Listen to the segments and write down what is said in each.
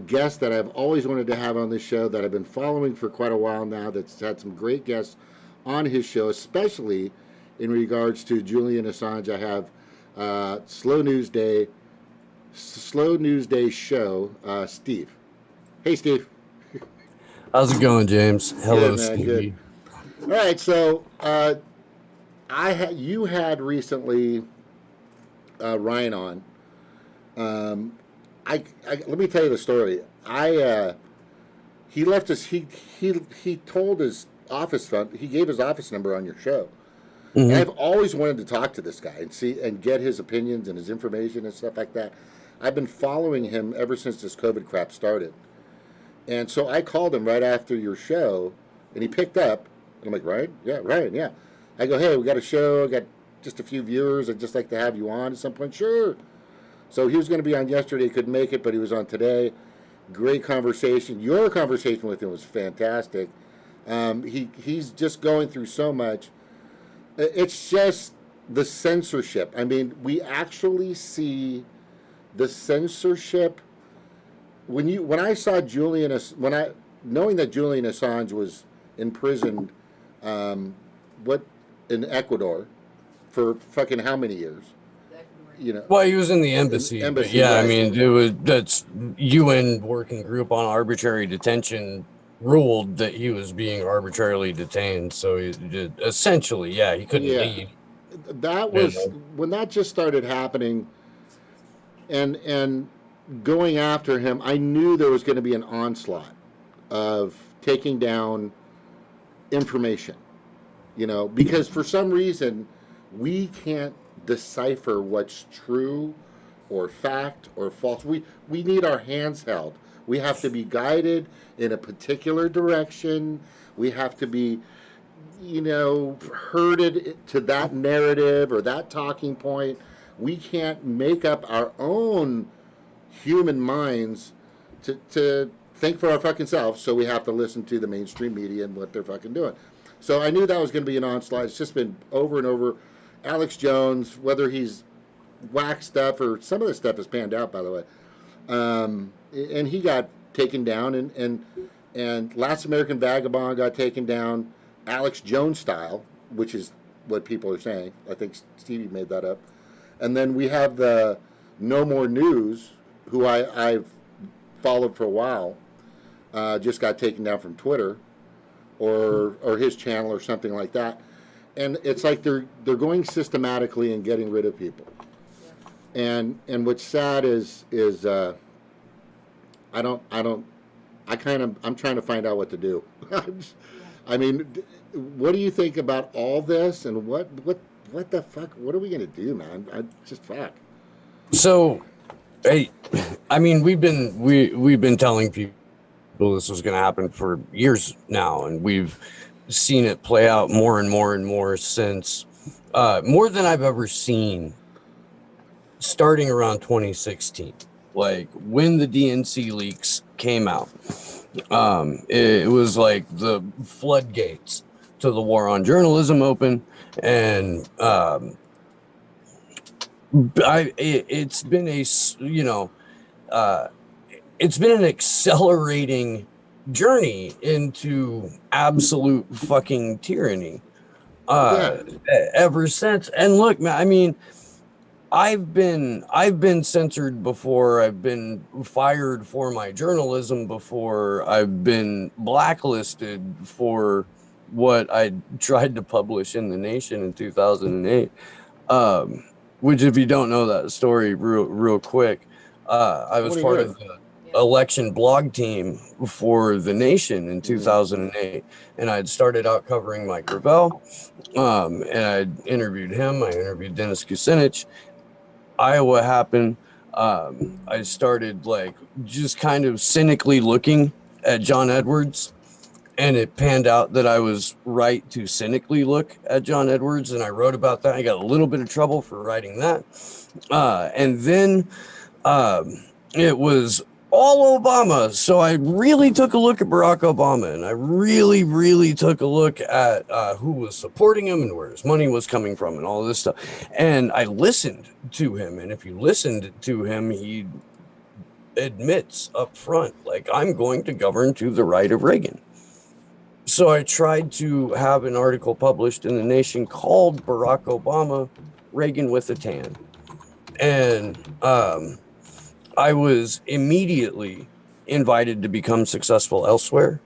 guest that I've always wanted to have on this show that I've been following for quite a while now. That's had some great guests on his show, especially in regards to Julian Assange. I have Slow News Day show, Steve. Hey, Steve. How's it going, James? Good, Hello, man. Good. Stevie. All right. So, you had recently Ryan on. Let me tell you the story. He left us. He told his office phone. He gave his office number on your show. And hmm I've always wanted to talk to this guy and see and get his opinions and his information and stuff like that. I've been following him ever since this COVID crap started. And so I called him right after your show, and he picked up. And I'm like, Ryan? Yeah, Ryan, yeah. I go, hey, we got a show. I got just a few viewers. I'd just like to have you on at some point. Sure. So he was going to be on yesterday. He couldn't make it, but he was on today. Great conversation. Your conversation with him was fantastic. He's just going through so much. It's just the censorship. I mean, we actually see the censorship when I saw knowing that Julian Assange was imprisoned, what in Ecuador for fucking how many years? Well, he was in the embassy, but Embassy, yeah, I right? mean, that's UN working group on arbitrary detention ruled that he was being arbitrarily detained. So he did, essentially, yeah, he couldn't Yeah, leave. that You was know? when that just started happening, and going after him. I knew there was going to be an onslaught of taking down information. Because for some reason we can't decipher what's true or fact or false. We need our hands held. We have to be guided in a particular direction. We have to be, herded to that narrative or that talking point. We can't make up our own human minds to think for our fucking selves, so we have to listen to the mainstream media and what they're fucking doing. So I knew that was going to be an onslaught. It's just been over and over. Alex Jones, whether he's whack stuff or some of the stuff has panned out, by the way. And he got taken down, and Last American Vagabond got taken down, Alex Jones style, which is what people are saying. I think Stevie made that up. And then we have the No More News, who I've followed for a while, just got taken down from Twitter or his channel or something like that. And it's like they're going systematically and getting rid of people. And what's sad is I'm trying to find out what to do. I mean, what do you think about all this, and what the fuck? What are we gonna do, man? Just fuck. So, hey, I mean, we've been telling people this was going to happen for years now, and we've seen it play out more and more and more since more than I've ever seen, starting around 2016, like when the DNC leaks came out. It was like the floodgates to the war on journalism open, and it's been it's been an accelerating journey into absolute fucking tyranny Yeah, ever since. And look, man, I mean, I've been censored before. I've been fired for my journalism before. I've been blacklisted for what I tried to publish in the Nation in 2008. Which, if you don't know that story, real quick, I was part of the election blog team for the Nation in 2008, and I had started out covering Mike Gravel, and I interviewed him. I interviewed Dennis Kucinich. Iowa happened. I started like just kind of cynically looking at John Edwards, and it panned out that I was right to cynically look at John Edwards, and I wrote about that. I got a little bit of trouble for writing that. And then it was all Obama. So I really took a look at Barack Obama, and I really, really took a look at who was supporting him and where his money was coming from and all this stuff. And I listened to him. And if you listened to him, he admits up front, like, I'm going to govern to the right of Reagan. So I tried to have an article published in the Nation called Barack Obama, Reagan with a Tan. And I was immediately invited to become successful elsewhere.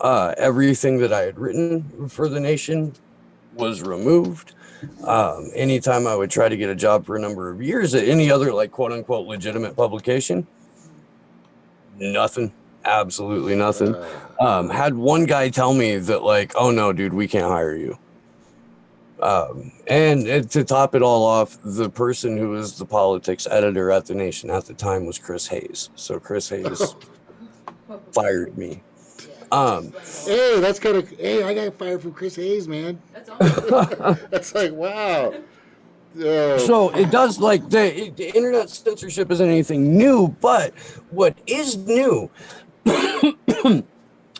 Everything that I had written for the Nation was removed. Anytime I would try to get a job for a number of years at any other, like, quote unquote legitimate publication, nothing. Absolutely nothing. Had one guy tell me that, like, oh no, dude, we can't hire you. And to top it all off, the person who was the politics editor at the Nation at the time was Chris Hayes. So Chris Hayes fired me. Hey, that's kind of. Hey, I got fired from Chris Hayes, man. That's awesome. That's like, wow. So it does, like, the internet censorship isn't anything new, but what is new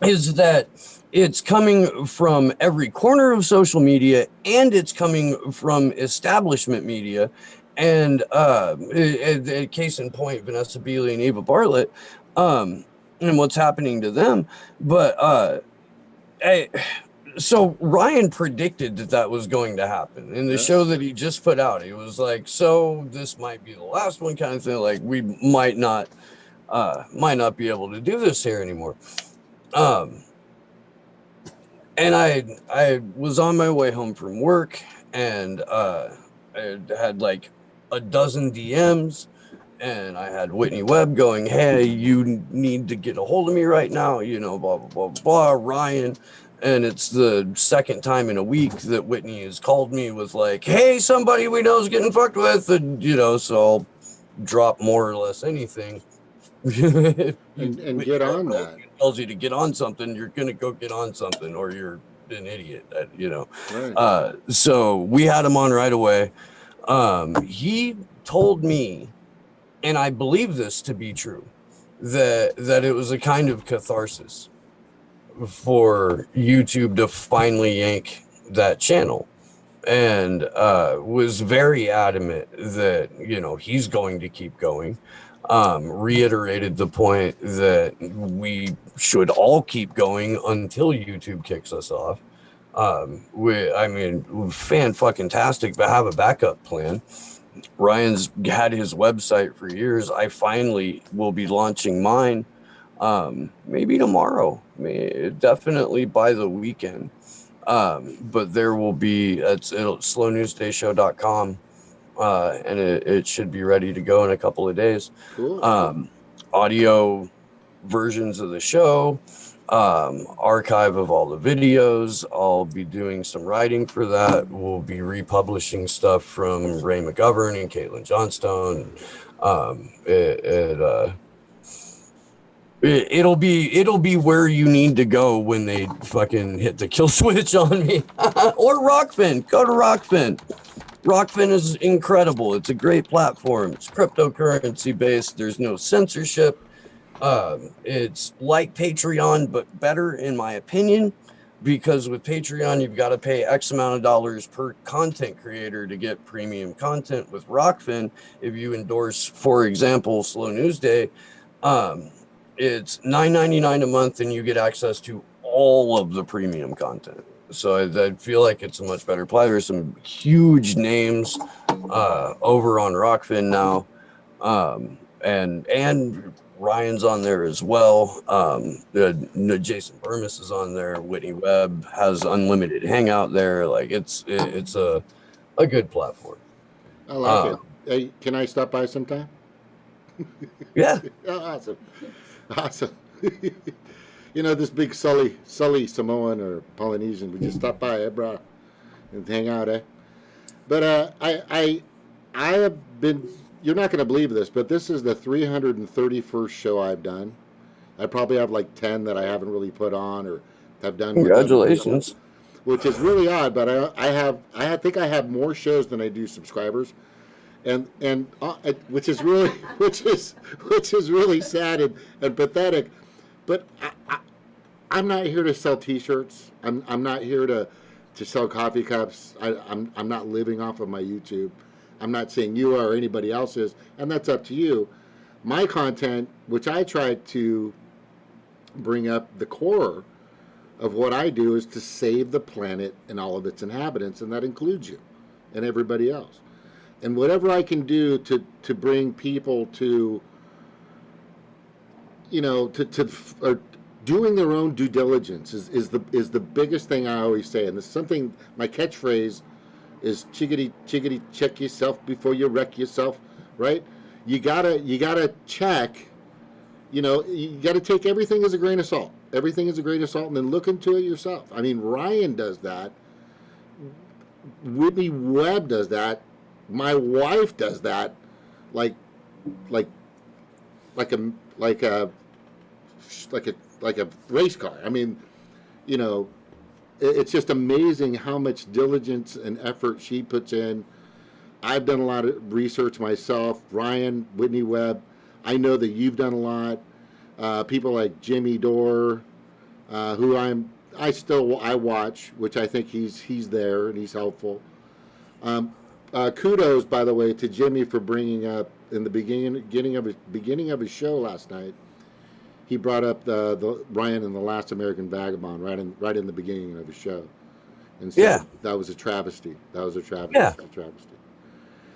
is that it's coming from every corner of social media, and it's coming from establishment media. And a case in point, Vanessa Beeley and Eva Bartlett, and what's happening to them. But so Ryan predicted that was going to happen in the show that he just put out. He was like, so this might be the last one, kind of thing. Like, we might not be able to do this here anymore. And I was on my way home from work, and I had like a dozen DMs, and I had Whitney Webb going, hey, you need to get a hold of me right now, you know, blah, blah, blah, blah, Ryan. And it's the second time in a week that Whitney has called me with, like, hey, somebody we know is getting fucked with, and, you know, so I'll drop more or less anything. and get on that. Tells you to get on something, you're gonna go get on something, or you're an idiot, you know. Right. So we had him on right away. He told me, and I believe this to be true, that it was a kind of catharsis for YouTube to finally yank that channel, and was very adamant that, you know, he's going to keep going. Reiterated the point that we should all keep going until YouTube kicks us off. Fan-fucking-tastic, but have a backup plan. Ryan's had his website for years. I finally will be launching mine, maybe tomorrow, definitely by the weekend. But there will be, slownewsdayshow.com. And it should be ready to go in a couple of days. Cool. Audio versions of the show, archive of all the videos. I'll be doing some writing for that. We'll be republishing stuff from Ray McGovern and Caitlin Johnstone. It'll be where you need to go when they fucking hit the kill switch on me. Or Rockfin. Go to Rockfin. Rockfin is incredible. It's a great platform. It's cryptocurrency based. There's no censorship. It's like Patreon, but better, in my opinion, because with Patreon, you've got to pay X amount of dollars per content creator to get premium content. With Rockfin, if you endorse, for example, Slow News Day, it's $9.99 a month, and you get access to all of the premium content. So I feel like it's a much better play. There's some huge names over on Rockfin now, and Ryan's on there as well. Jason Burmis is on there. Whitney Webb has unlimited hangout there. Like, it's a good platform. I like it. Hey, can I stop by sometime? Yeah. Oh, awesome. You know, this big Sully Samoan or Polynesian would just stop by, bro, and hang out, But I have been. You're not going to believe this, but this is the 331st show I've done. I probably have like 10 that I haven't really put on or have done. Congratulations. Which is really odd, but I think I have more shows than I do subscribers, and which is really really sad and pathetic. But I'm not here to sell T-shirts. I'm not here to sell coffee cups. I'm not living off of my YouTube. I'm not saying you are or anybody else is, and that's up to you. My content, which I try to bring up the core of what I do, is to save the planet and all of its inhabitants, and that includes you and everybody else. And whatever I can do to bring people to, or doing their own due diligence is the biggest thing I always say. And this is something, my catchphrase is chickadee chickadee, check yourself before you wreck yourself, right? You gotta check, you gotta take everything as a grain of salt. Everything is a grain of salt, and then look into it yourself. I mean, Ryan does that. Whitney Webb does that. My wife does that, like, like, like a like a like a race car. I mean, you know, it's just amazing how much diligence and effort she puts in. I've done a lot of research myself. Ryan, Whitney Webb, I know that you've done a lot. People like Jimmy Dore, who I watch, which I think he's there and he's helpful. Kudos, by the way, to Jimmy for bringing up in the beginning of his show last night. He brought up the Ryan and the Last American Vagabond right in the beginning of his show, and said that was a travesty. That was a travesty. Yeah. A travesty.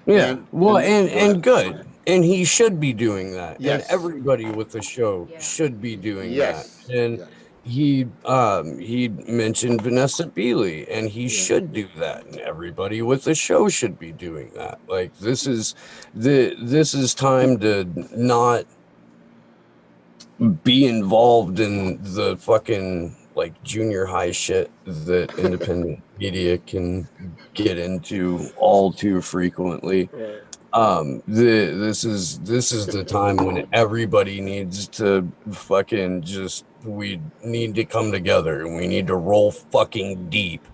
Yeah. And good. And he should be doing that. Yes. And everybody with the show should be doing that. And yes. he mentioned Vanessa Beeley, and he should do that. And everybody with the show should be doing that. Like, this is time to not be involved in the fucking like junior high shit that independent media can get into all too frequently. This is the time when everybody needs to fucking we need to come together, and we need to roll fucking deep,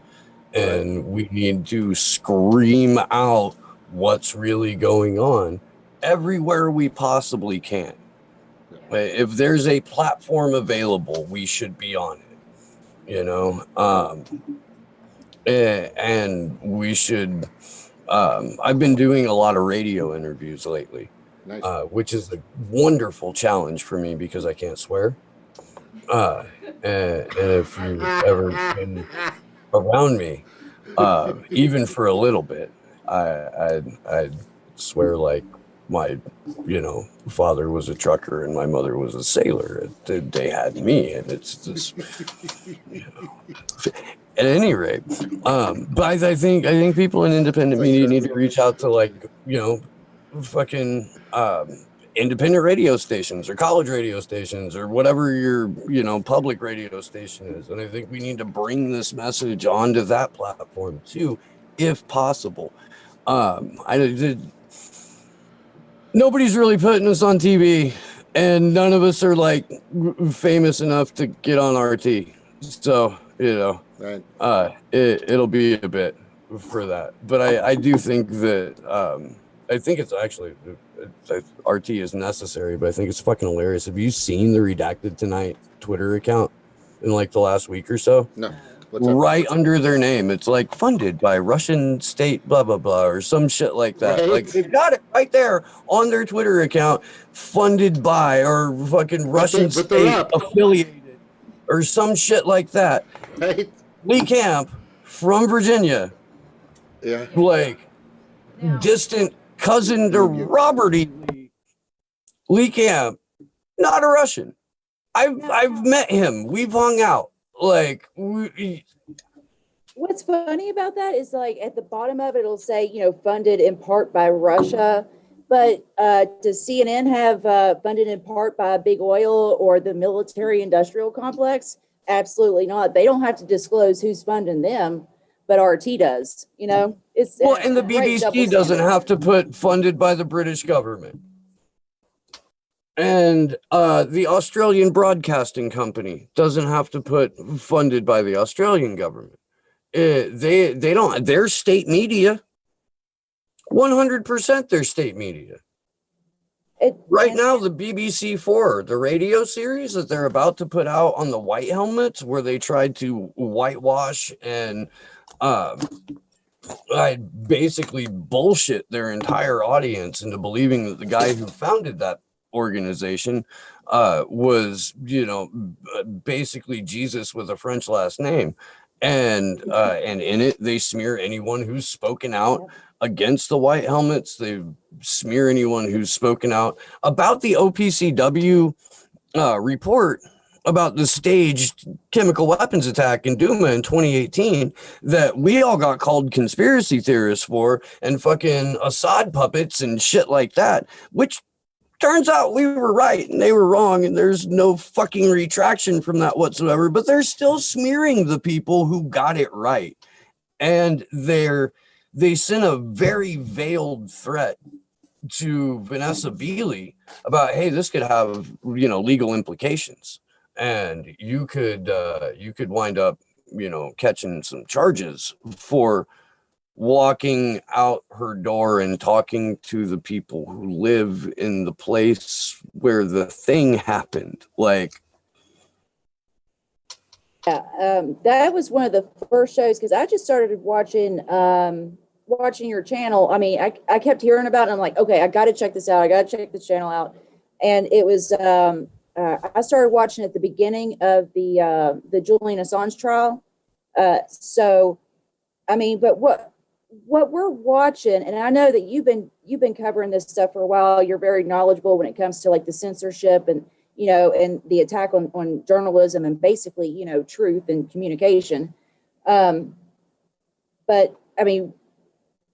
and we need to scream out what's really going on everywhere we possibly can. If there's a platform available, we should be on it, and we should. I've been doing a lot of radio interviews lately, Nice. Which is a wonderful challenge for me because I can't swear. And if you've ever been around me, even for a little bit, I swear like my, father was a trucker and my mother was a sailor. They had me, and it's just, At any rate, but I think people in independent media need to reach out to fucking independent radio stations or college radio stations or whatever your public radio station is, and I think we need to bring this message onto that platform too, if possible. Nobody's really putting us on TV, and none of us are like famous enough to get on RT. So, Right. It'll be a bit for that. But I do think that I think it's actually RT is necessary, but I think it's fucking hilarious. Have you seen the Redacted Tonight Twitter account in like the last week or so? No. What's up? Right under their name, it's like funded by Russian state blah blah blah or some shit like that. Right. Like they've got it right there on their Twitter account, funded by or fucking Russian state affiliated or some shit like that. Right. Lee Camp from Virginia, like distant cousin to Robert E. Lee. Lee Camp, not a Russian. I've met him. We've hung out. Like, what's funny about that is like at the bottom of it, it'll say, funded in part by Russia. But does CNN have funded in part by big oil or the military industrial complex? Absolutely not. They don't have to disclose who's funding them, but RT does. It's and the BBC doesn't have to put funded by the British government. And the Australian Broadcasting Company doesn't have to put funded by the Australian government. They don't. They're state media. 100% they're state media. Right now, the BBC4, the radio series that they're about to put out on the White Helmets, where they tried to whitewash and basically bullshit their entire audience into believing that the guy who founded that organization was, basically Jesus with a French last name. And in it, they smear anyone who's spoken out against the white helmets. They smear anyone who's spoken out about the OPCW report about the staged chemical weapons attack in Duma in 2018 that we all got called conspiracy theorists for, and fucking Assad puppets and shit like that, which turns out we were right and they were wrong, and there's no fucking retraction from that whatsoever. But they're still smearing the people who got it right, and they sent a very veiled threat to Vanessa Beeley about, hey, this could have legal implications, and you could wind up catching some charges for walking out her door and talking to the people who live in the place where the thing happened. Like, that was one of the first shows, because I just started watching your channel. I mean, I kept hearing about it, and I'm like, okay, I got to check this out. I got to check this channel out. And it was I started watching at the beginning of the Julian Assange trial. So, I mean, but what we're watching, and I know that you've been covering this stuff for a while. You're very knowledgeable when it comes to like the censorship and and the attack on journalism and basically truth and communication. But I mean,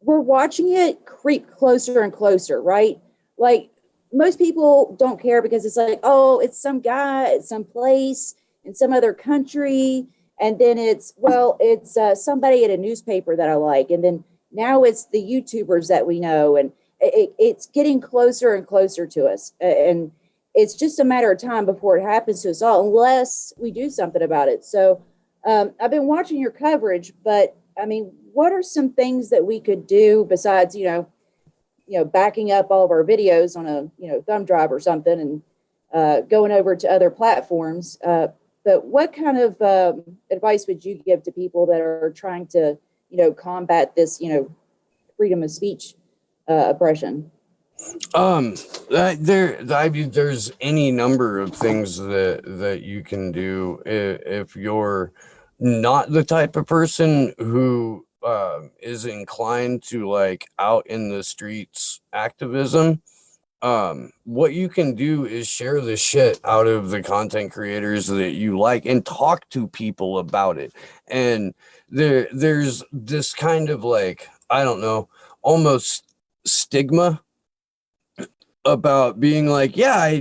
we're watching it creep closer and closer, right? Like, most people don't care because it's like, oh, it's some guy at some place in some other country. And then it's somebody at a newspaper that I like. And then now it's the YouTubers that we know. And it's getting closer and closer to us. And it's just a matter of time before it happens to us all, unless we do something about it. So I've been watching your coverage, but I mean, what are some things that we could do besides, backing up all of our videos on a, thumb drive or something and going over to other platforms? But what kind of advice would you give to people that are trying to, combat this, freedom of speech oppression? There's any number of things that you can do if you're not the type of person who is inclined to like out in the streets activism. What you can do is share the shit out of the content creators that you like and talk to people about it. And there's this kind of like, I don't know, almost stigma about being like, yeah,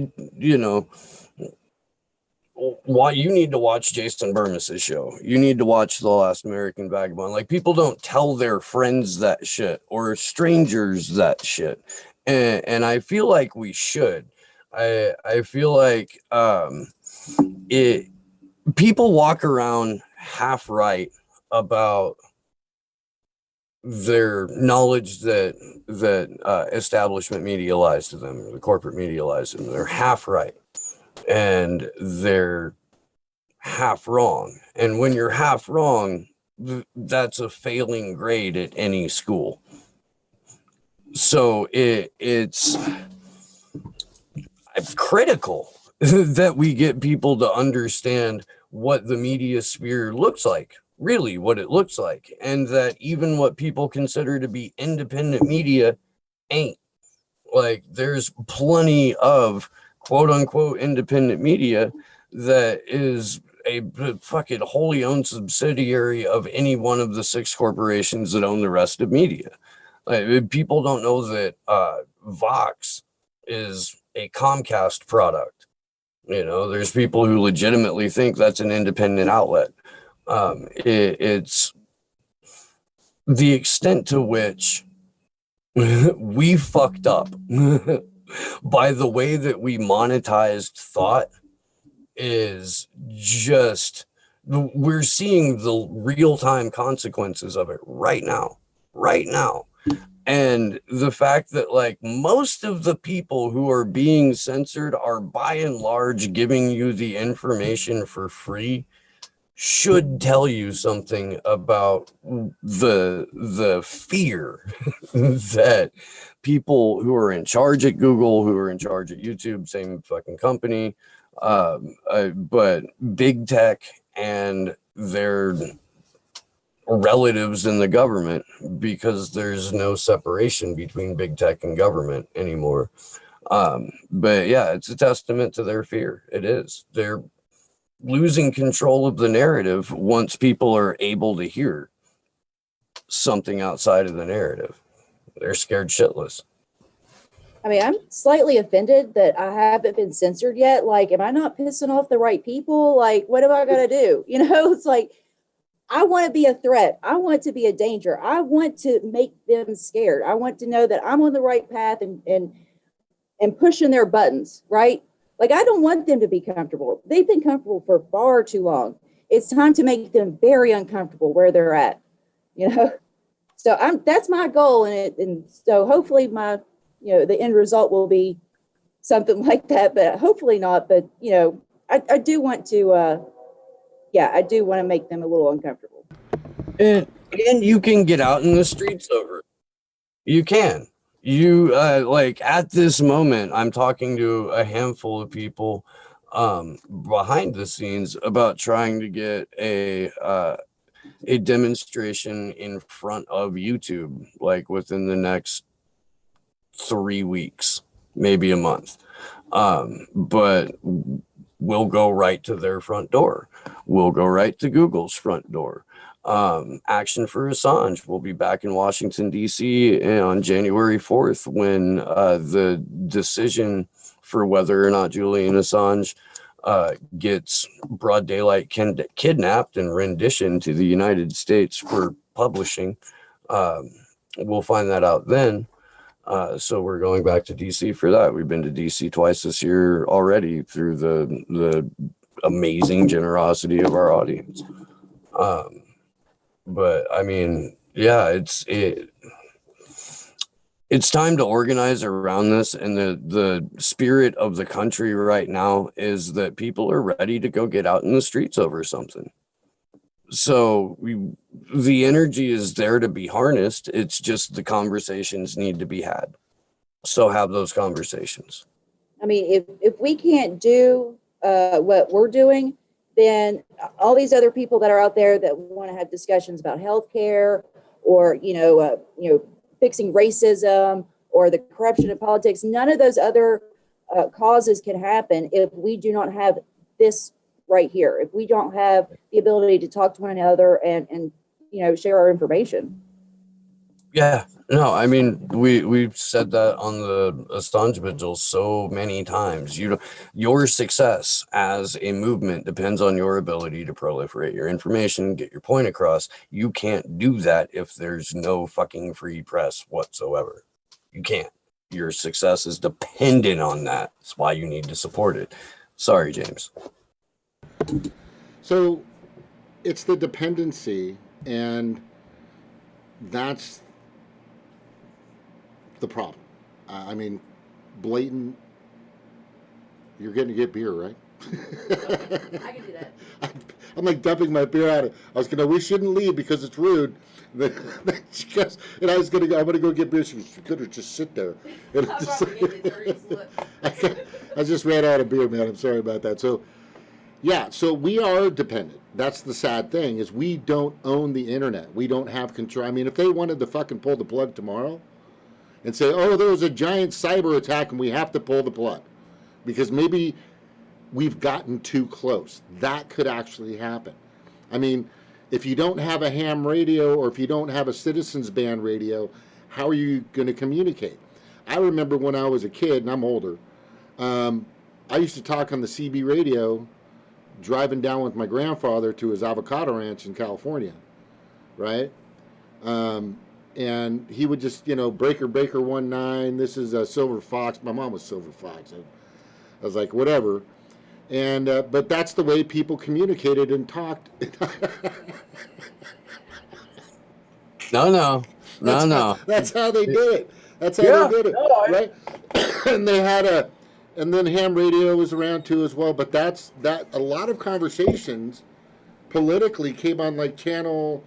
why you need to watch Jason Burmis's show. You need to watch The Last American Vagabond. Like, people don't tell their friends that shit or strangers that shit. And I feel like we should. I feel like people walk around half right about their knowledge that establishment media lies to them, the corporate media lies to them. They're half right and they're half wrong. And when you're half wrong, that's a failing grade at any school. So it's critical that we get people to understand what the media sphere looks like, really what it looks like, and that even what people consider to be independent media ain't. Like, there's plenty of quote unquote independent media that is a fucking wholly owned subsidiary of any one of the 6 corporations that own the rest of media. Like, people don't know that Vox is a Comcast product. There's people who legitimately think that's an independent outlet. It's the extent to which we fucked up by the way that we monetized thought is just, we're seeing the real-time consequences of it right now. And the fact that like most of the people who are being censored are by and large giving you the information for free should tell you something about the fear that people who are in charge at Google, who are in charge at YouTube, same fucking company, but big tech and their relatives in the government, because there's no separation between big tech and government anymore. But yeah, it's a testament to their fear. It is. They're losing control of the narrative once people are able to hear something outside of the narrative. They're scared shitless. I mean, I'm slightly offended that I haven't been censored yet. Like, am I not pissing off the right people? Like, what am I going to do? You know, it's like, I want to be a threat. I want to be a danger. I want to make them scared. I want to know that I'm on the right path and pushing their buttons, right? Like, I don't want them to be comfortable. They've been comfortable for far too long. It's time to make them very uncomfortable where they're at, you know? So that's my goal. And so hopefully the end result will be something like that, but hopefully not. But, I do want to, I do want to make them a little uncomfortable. And you can get out in the streets over it. You can. You like at this moment, I'm talking to a handful of people behind the scenes about trying to get a demonstration in front of YouTube, like within the next 3 weeks, maybe a month. But we'll go right to their front door. We'll go right to Google's front door. Action for Assange will be back in Washington, D.C. on January 4th when the decision for whether or not Julian Assange gets broad daylight kidnapped and rendition to the United States for publishing. We'll find that out then. So we're going back to DC for that. We've been to DC twice this year already through the amazing generosity of our audience. But I mean, yeah, it's time to organize around this, and the spirit of the country right now is that people are ready to go get out in the streets over something. So the energy is there to be harnessed. It's just the conversations need to be had. So have those conversations. I mean, if we can't do what we're doing, then all these other people that are out there that want to have discussions about healthcare or fixing racism or the corruption in politics, none of those other causes can happen if we do not have this right here. If we don't have the ability to talk to one another and share our information. Yeah, no, I mean, we've said that on the Assange Vigil so many times. Your success as a movement depends on your ability to proliferate your information, get your point across. You can't do that if there's no fucking free press whatsoever. You can't. Your success is dependent on that. That's why you need to support it. Sorry, James. So it's the dependency, and that's the problem. I mean, blatant. You're getting to get beer, right? I can do that. I'm like dumping my beer out. I was gonna. We shouldn't leave because it's rude. And I was gonna go. I'm gonna go get beer. She could have just sit there. And I just ran out of beer, man. I'm sorry about that. So, yeah. So we are dependent. That's the sad thing is we don't own the internet. We don't have control. I mean, if they wanted to fucking pull the plug tomorrow and say, oh, there was a giant cyber attack and we have to pull the plug because maybe we've gotten too close. That could actually happen. I mean, if you don't have a ham radio or if you don't have a citizens band radio, how are you going to communicate? I remember when I was a kid, and I'm older, I used to talk on the CB radio driving down with my grandfather to his avocado ranch in California, right? And he would just, breaker 19, this is a Silver Fox. My mom was Silver Fox. I was like, whatever. And but that's the way people communicated and talked. No. That's how they did it. That's how they did it, right? And they had and then ham radio was around too as well. But that a lot of conversations politically came on like channel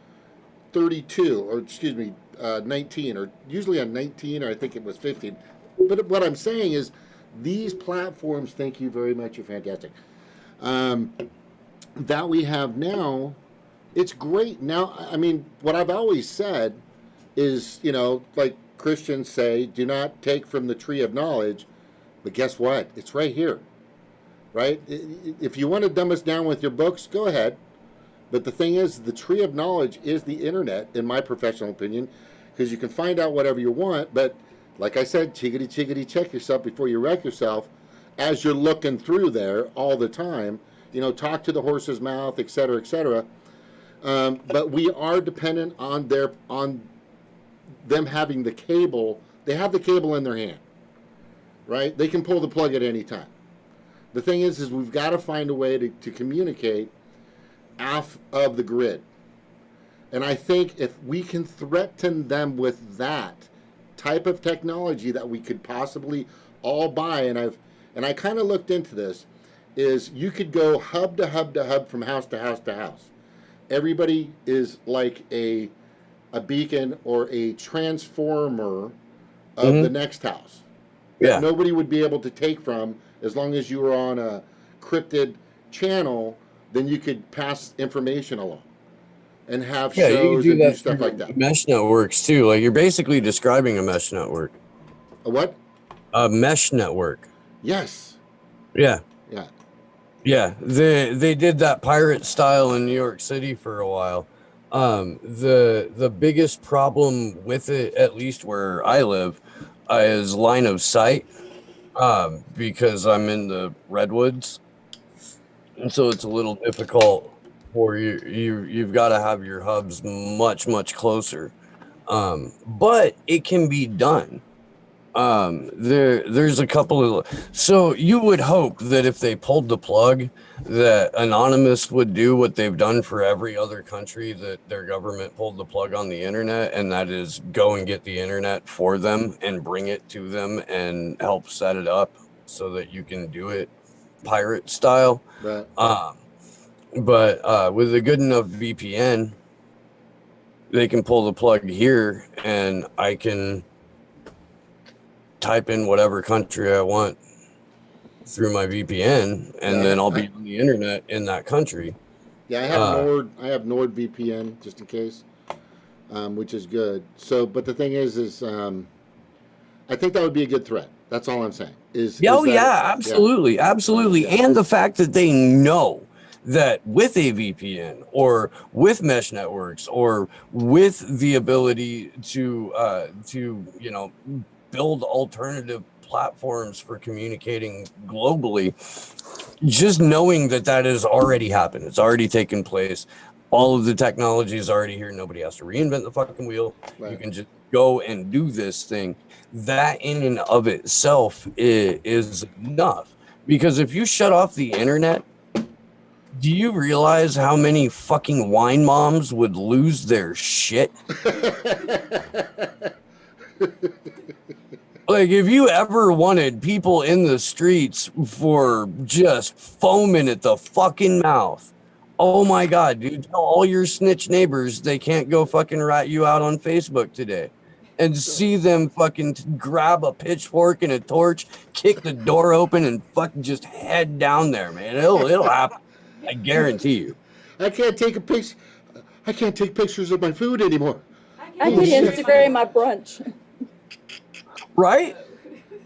32, or excuse me, 19, or usually on 19, or I think it was 15. But what I'm saying is, these platforms, thank you very much, you're fantastic, that we have now, it's great. Now, I mean, what I've always said is, like Christians say, do not take from the tree of knowledge, but guess what? It's right here, right? If you want to dumb us down with your books, go ahead. But the thing is, the tree of knowledge is the internet, in my professional opinion, because you can find out whatever you want. But like I said, chickadee, chickadee, check yourself before you wreck yourself as you're looking through there all the time. Talk to the horse's mouth, et cetera, et cetera. But we are dependent on them having the cable. They have the cable in their hand, right? They can pull the plug at any time. The thing is we've got to find a way to communicate off of the grid. And I think if we can threaten them with that type of technology that we could possibly all buy, and I kind of looked into this, is you could go hub to hub to hub from house to house to house. Everybody is like a beacon or a transformer of the next house. Yeah. Nobody would be able to take from, as long as you were on a cryptid channel. Then you could pass information along and have shows and do stuff like that. Mesh networks too. Like, you're basically describing a mesh network. A what? A mesh network. Yes. Yeah. Yeah. Yeah. They did that pirate style in New York City for a while. The biggest problem with it, at least where I live, is line of sight. Because I'm in the redwoods. And so it's a little difficult for you. You've got to have your hubs much closer, but it can be done. There's a couple of, so you would hope that if they pulled the plug, that Anonymous would do what they've done for every other country, that their government pulled the plug on the internet, and that is go and get the internet for them and bring it to them and help set it up so that you can do it pirate style. Right. But with a good enough VPN, they can pull the plug here, and I can type in whatever country I want through my VPN, and then I'll be on the internet in that country. Yeah, I have NordVPN just in case, which is good. So, but the thing is I think that would be a good threat. That's all I'm saying. Absolutely. And the fact that they know that with a VPN or with mesh networks or with the ability to build alternative platforms for communicating globally, just knowing that has already happened. It's already taken place. All of the technology is already here. Nobody has to reinvent the fucking wheel. Right. You can just go and do this thing. That in and of itself is enough. Because if you shut off the internet, do you realize how many fucking wine moms would lose their shit? Like, if you ever wanted people in the streets for just foaming at the fucking mouth, oh my God, dude, tell all your snitch neighbors they can't go fucking rat you out on Facebook today. And see them fucking grab a pitchfork and a torch, kick the door open, and fucking just head down there, man. It'll happen. I guarantee you. I can't take pictures of my food anymore. I can Instagram my brunch. Right?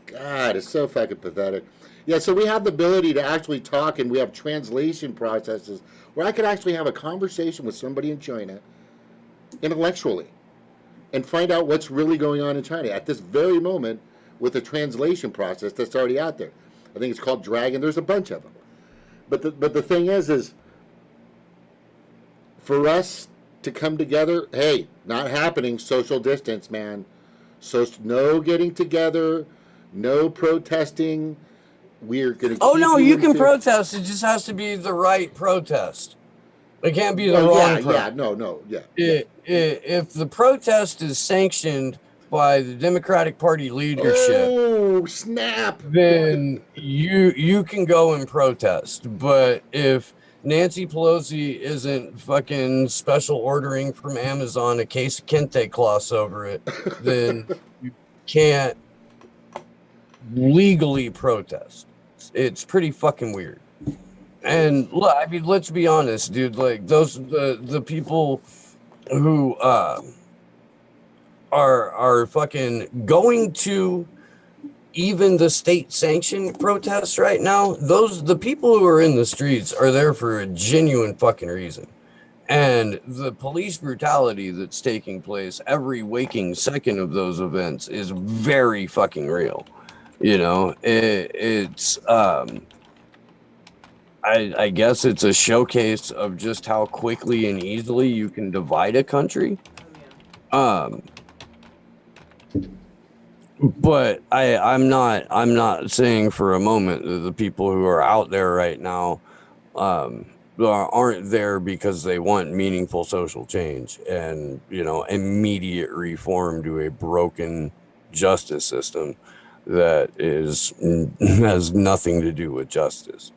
God, it's so fucking pathetic. Yeah, so we have the ability to actually talk, and we have translation processes where I could actually have a conversation with somebody in China intellectually and find out what's really going on in China at this very moment with a translation process that's already out there. I think it's called Dragon. There's a bunch of them. But the thing is for us to come together, hey, not happening, social distance, man. So no getting together, no protesting. We're going to Oh, no, you can protest. It just has to be the right protest. It can't be the wrong protest. If the protest is sanctioned by the Democratic Party leadership, oh snap, then you can go and protest. But if Nancy Pelosi isn't fucking special ordering from Amazon a case of kente cloths over it, then you can't legally protest. It's pretty fucking weird. And look, I mean, let's be honest, dude. Like the people who are fucking going to even the state sanctioned protests right now, the people who are in the streets are there for a genuine fucking reason. And the police brutality that's taking place every waking second of those events is very fucking real. You know, it's I guess it's a showcase of just how quickly and easily you can divide a country. But I'm not saying for a moment that the people who are out there right now aren't there because they want meaningful social change and, you know, immediate reform to a broken justice system that has nothing to do with justice.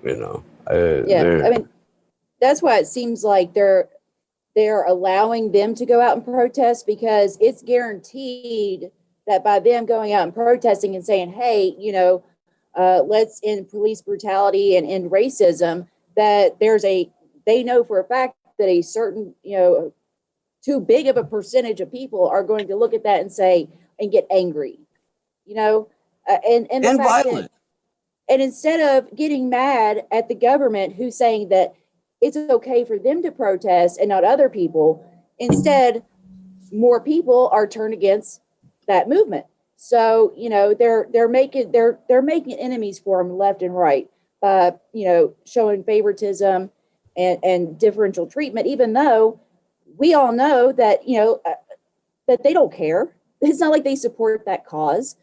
You know, I mean, that's why it seems like they're allowing them to go out and protest, because it's guaranteed that by them going out and protesting and saying, hey, you know, let's end police brutality and end racism, that they know for a fact that a certain, you know, too big of a percentage of people are going to look at that and say, and get angry, you know, and the fact violent. that, and instead of getting mad at the government who's saying that it's okay for them to protest and not other people, instead, more people are turned against that movement. So, you know, they're making enemies for them left and right by, you know, showing favoritism and differential treatment, even though we all know that, you know, that they don't care. It's not like they support that cause.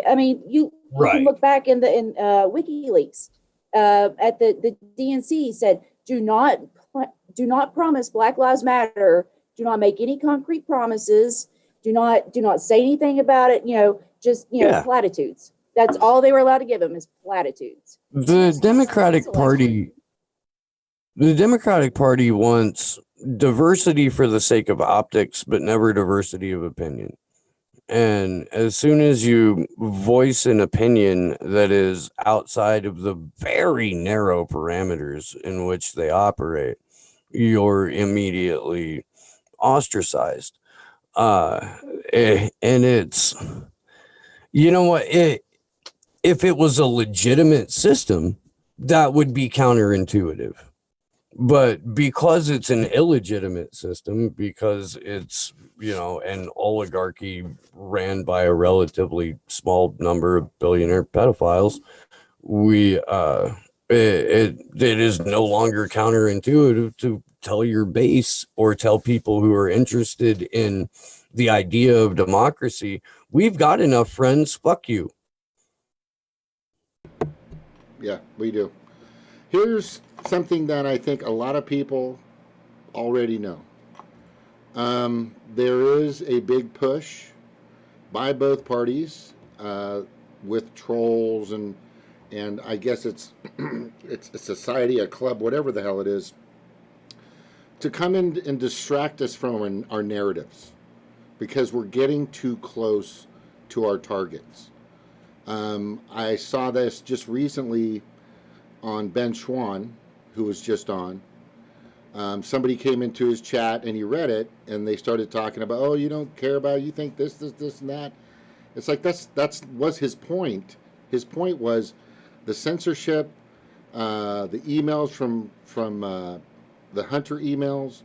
I mean, you can look back in WikiLeaks at the DNC said, do not promise Black Lives Matter. Do not make any concrete promises. Do not say anything about it. You know, just, you know, platitudes. That's all they were allowed to give them, is platitudes. The Democratic Party wants diversity for the sake of optics, but never diversity of opinion. And as soon as you voice an opinion that is outside of the very narrow parameters in which they operate, you're immediately ostracized. And it's, you know what, if it was a legitimate system, that would be counterintuitive. But because it's an illegitimate system, because it's, you know, an oligarchy ran by a relatively small number of billionaire pedophiles, it is no longer counterintuitive to tell your base or tell people who are interested in the idea of democracy, we've got enough friends, fuck you. Yeah, we do. Here's something that I think a lot of people already know. There is a big push by both parties with trolls and I guess it's a society, a club, whatever the hell it is, to come in and distract us from our narratives, because we're getting too close to our targets. I saw this just recently on Ben Schwann, who was just on. Somebody came into his chat and he read it, and they started talking about, oh, you don't care about, you think this, and that. It's like that's was his point. His point was the censorship, the emails from the Hunter emails.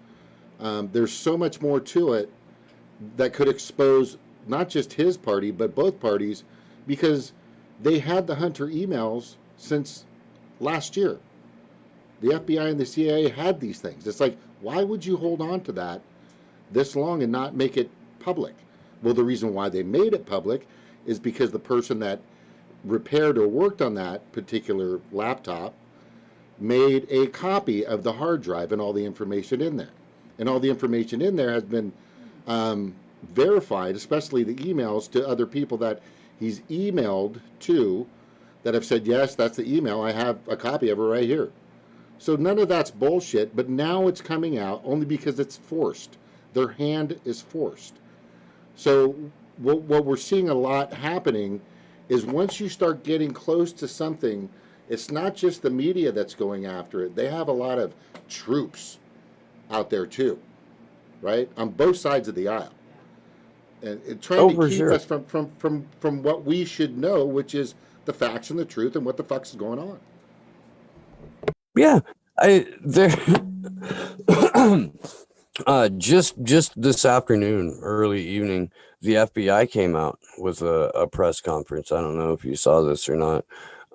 There's so much more to it that could expose not just his party but both parties, because they had the Hunter emails since last year. The FBI and the CIA had these things. It's like, why would you hold on to that this long and not make it public? Well, the reason why they made it public is because the person that repaired or worked on that particular laptop made a copy of the hard drive and all the information in there. And all the information in there has been verified, especially the emails to other people that he's emailed to, that have said, yes, that's the email. I have a copy of it right here. So none of that's bullshit, but now it's coming out only because it's forced. Their hand is forced. So what we're seeing a lot happening is once you start getting close to something, it's not just the media that's going after it. They have a lot of troops out there too, right? On both sides of the aisle. And trying to keep us from what we should know, which is the facts and the truth and what the fuck's going on. Yeah, just this afternoon, early evening, the FBI came out with a press conference. I don't know if you saw this or not,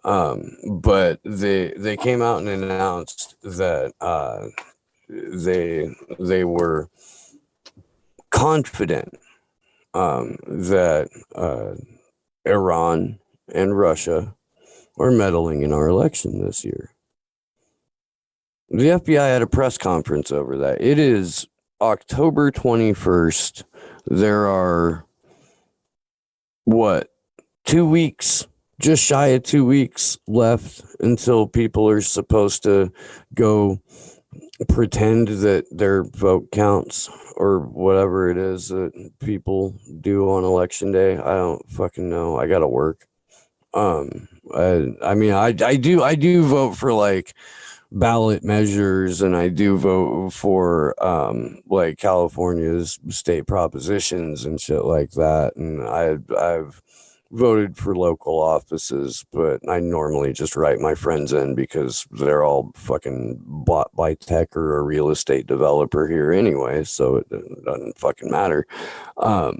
but they came out and announced that they were confident that Iran and Russia are meddling in our election this year. The FBI had a press conference over that. It is October 21st. There are, 2 weeks, just shy of 2 weeks left until people are supposed to go pretend that their vote counts or whatever it is that people do on election day. I don't fucking know. I gotta work. I mean, I do vote for like ballot measures, and I do vote for like California's state propositions and shit like that, and I've voted for local offices, but I normally just write my friends in because they're all fucking bought by tech or a real estate developer here anyway, so it doesn't fucking matter. But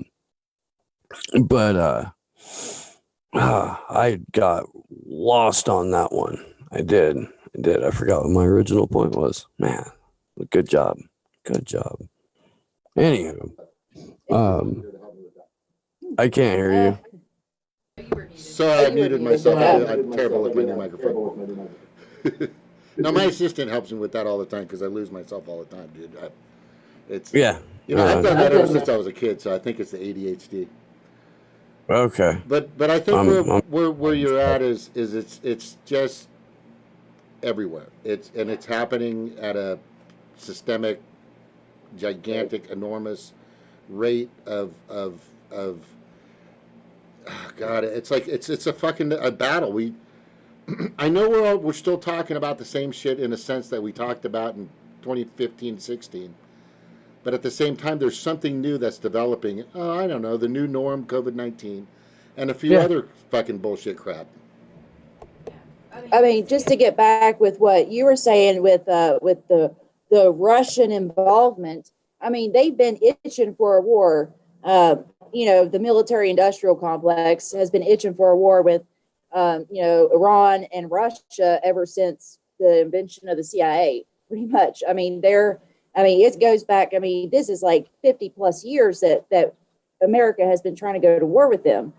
I got lost on that one. I did. I forgot what my original point was. Man, good job. Anywho, I can't hear you. Sorry, I muted myself. I'm terrible with my new microphone. No, my assistant helps me with that all the time because I lose myself all the time, dude. I've done that ever since I was a kid, so I think it's the ADHD. Okay. But I think where you're at is it's just everywhere. It's happening at a systemic, gigantic, enormous rate of God, it's like it's a fucking a battle. I know we're still talking about the same shit in a sense that we talked about in 2015, 16. But at the same time, there's something new that's developing. Oh, I don't know, the new norm, COVID-19, and a few other fucking bullshit crap. I mean, just to get back with what you were saying with the Russian involvement. I mean, they've been itching for a war. The military-industrial complex has been itching for a war with, Iran and Russia ever since the invention of the CIA. Pretty much. I mean, it goes back. I mean, this is like 50 plus years that America has been trying to go to war with them,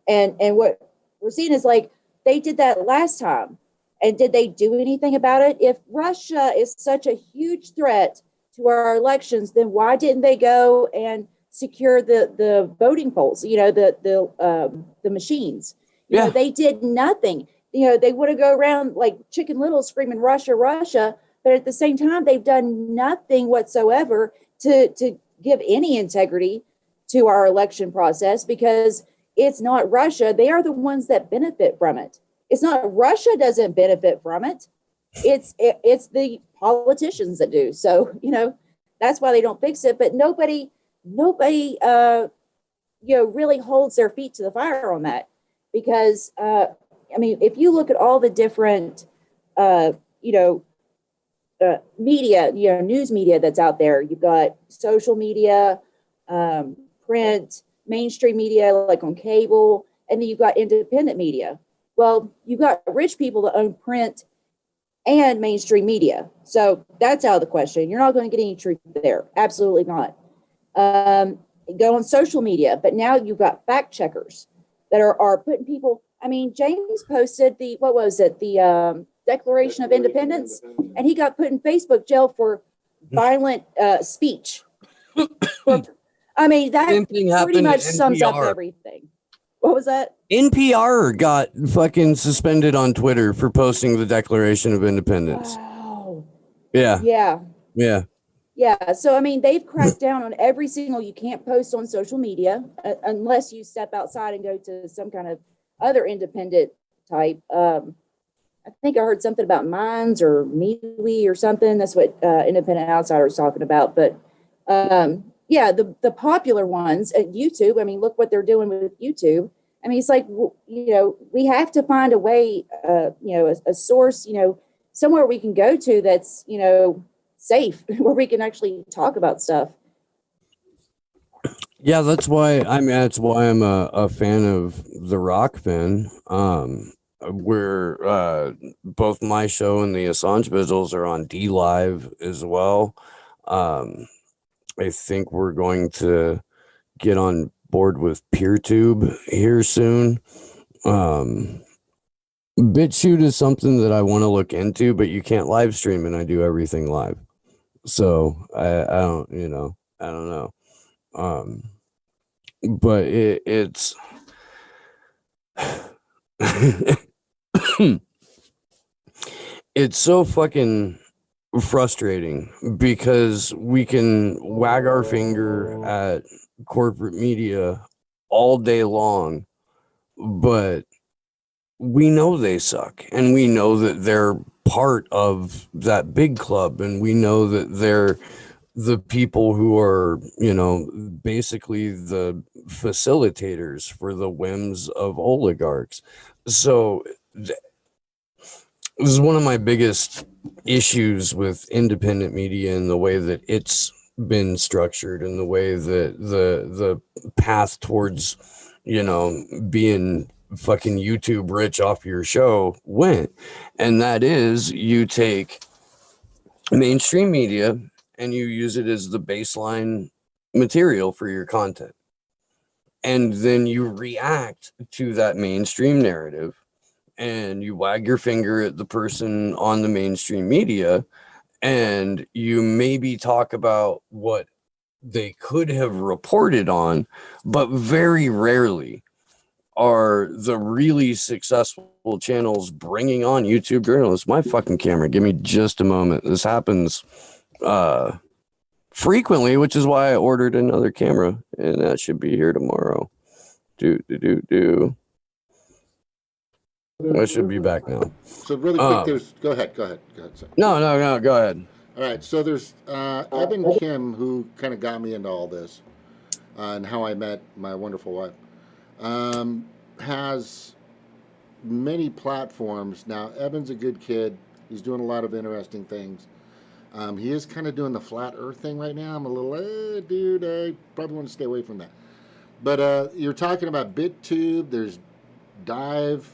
and what we're seeing is like they did that last time, and did they do anything about it? If Russia is such a huge threat to our elections, then why didn't they go and secure the voting polls? The machines. They did nothing. They would have go around like Chicken Little screaming Russia, Russia. But at the same time, they've done nothing whatsoever to give any integrity to our election process, because it's not Russia. They are the ones that benefit from it. It's not Russia doesn't benefit from it. It's the politicians that do. So, that's why they don't fix it. But nobody really holds their feet to the fire on that, because, if you look at all the different, media, news media that's out there. You've got social media, print, mainstream media, like on cable, and then you've got independent media. Well, you've got rich people that own print and mainstream media. So that's out of the question. You're not going to get any truth there. Absolutely not. Go on social media, but now you've got fact checkers that are putting people. I mean, James posted the Declaration of Independence, and he got put in Facebook jail for violent speech. I mean, that pretty much sums up everything. What was that? NPR got fucking suspended on Twitter for posting the Declaration of Independence. Wow. Yeah. Yeah. Yeah. Yeah. So, I mean, they've cracked down on every single, you can't post on social media unless you step outside and go to some kind of other independent type. I think I heard something about Minds or MeWe or something. That's what Independent Outsider was talking about. But yeah, the popular ones at YouTube, I mean, look what they're doing with YouTube. I mean, it's like, we have to find a way, a source, somewhere we can go to that's, safe, where we can actually talk about stuff. Yeah, that's why I'm a fan of the Rock fan. Where both my show and the Assange Vigils are on D Live as well. I think we're going to get on board with PeerTube here soon. BitChute is something that I want to look into, but you can't live stream, and I do everything live. So I don't, I don't know. But it's it's so fucking frustrating because we can wag our finger at corporate media all day long, but we know they suck, and we know that they're part of that big club, and we know that they're the people who are, basically the facilitators for the whims of oligarchs. So this is one of my biggest issues with independent media and the way that it's been structured and the way that the path towards, being fucking YouTube rich off your show went. And that is, you take mainstream media and you use it as the baseline material for your content. And then you react to that mainstream narrative and you wag your finger at the person on the mainstream media, and you maybe talk about what they could have reported on, but very rarely are the really successful channels bringing on YouTube journalists. My fucking camera, give me just a moment. This happens frequently, which is why I ordered another camera, and that should be here tomorrow. I should be back now. So really quick, there's go ahead. Sir. No, go ahead. All right, so there's Evan Kim, who kind of got me into all this, and how I met my wonderful wife. Has many platforms now. Evan's a good kid. He's doing a lot of interesting things. He is kind of doing the flat Earth thing right now. I'm a little, dude, I probably want to stay away from that. But you're talking about BitTube. There's Dive.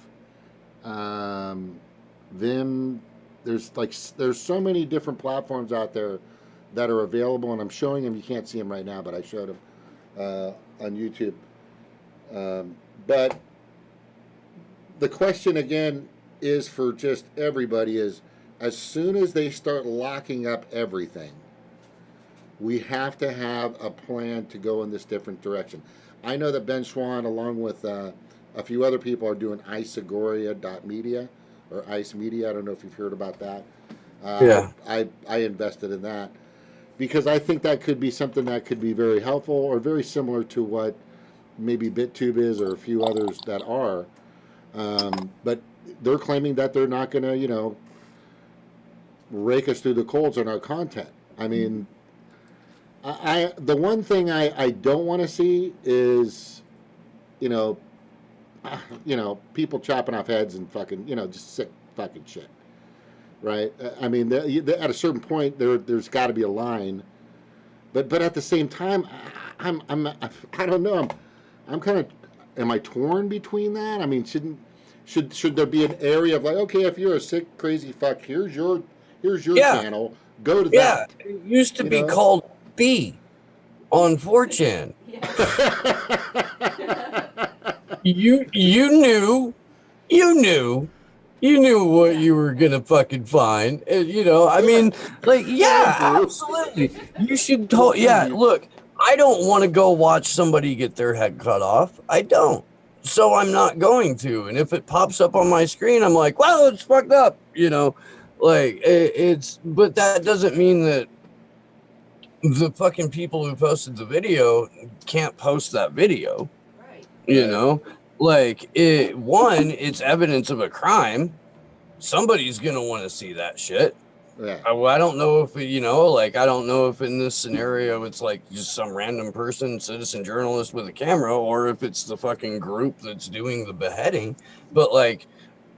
Vim. There's so many different platforms out there that are available, and I'm showing them. You can't see them right now, but I showed them on YouTube. But the question again is for just everybody is, as soon as they start locking up everything, we have to have a plan to go in this different direction. I know that Ben Schwann, along with a few other people, are doing iceagoria.media or Ice Media. I don't know if you've heard about that. Yeah. I invested in that because I think that could be something that could be very helpful or very similar to what maybe BitTube is or a few others that are. But they're claiming that they're not going to, rake us through the coals on our content. I mean, the one thing I don't want to see is, people chopping off heads and fucking, just sick fucking shit, right? I mean, at a certain point, there's got to be a line, but at the same time, I don't know. I'm kind of, am I torn between that? I mean, should there be an area of like, okay, if you're a sick, crazy fuck, here's your channel, go to that. Yeah, it used to be called B on 4chan. You knew what you were gonna fucking find, and I mean, like, yeah, absolutely. You should look, I don't want to go watch somebody get their head cut off. I don't. So I'm not going to. And if it pops up on my screen, I'm like, well, it's fucked up, Like but that doesn't mean that the fucking people who posted the video can't post that video. You know, like it's evidence of a crime. Somebody's gonna want to see that shit. Yeah. I don't know if I don't know if in this scenario it's like just some random person, citizen journalist with a camera, or if it's the fucking group that's doing the beheading. But like,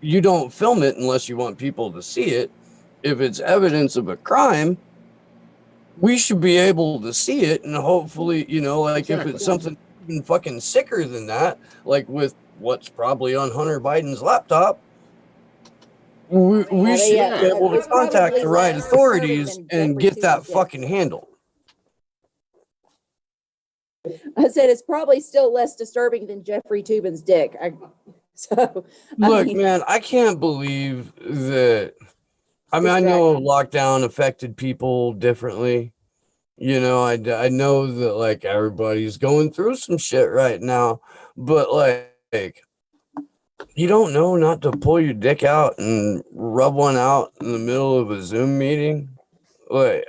you don't film it unless you want people to see it. If it's evidence of a crime, we should be able to see it, and hopefully, like if it's something even fucking sicker than that, like with what's probably on Hunter Biden's laptop, we should be able to contact the right authorities and get that fucking handled. I said it's probably still less disturbing than Jeffrey Toobin's dick. Man, I can't believe that. I mean, I know lockdown affected people differently. I know that like everybody's going through some shit right now, but like you don't know not to pull your dick out and rub one out in the middle of a Zoom meeting. Like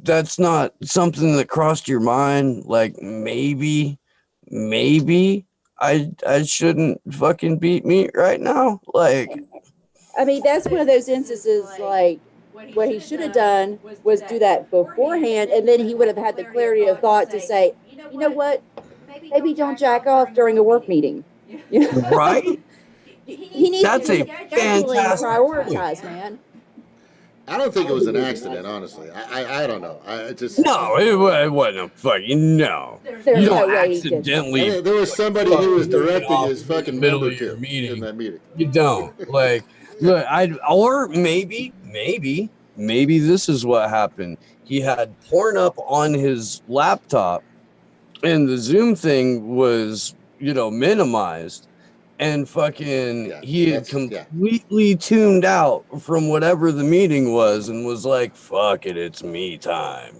that's not something that crossed your mind. Like maybe I shouldn't fucking beat meat right now. Like, I mean, that's one of those instances like what he should have done was do that beforehand, and then he would have had the clarity of thought to say, you know what, maybe don't jack off during a work meeting. Right? He needs That's to a fantastic prioritize, man. I don't think it was an accident, honestly. I don't know. No, it wasn't a fucking no. You don't accidentally. There was somebody who was directing his fucking middle member of your to meeting. in that meeting. You don't like. Look, or maybe this is what happened. He had porn up on his laptop, and the Zoom thing was, minimized, and fucking he had completely tuned out from whatever the meeting was, and was like, "Fuck it, it's me time,"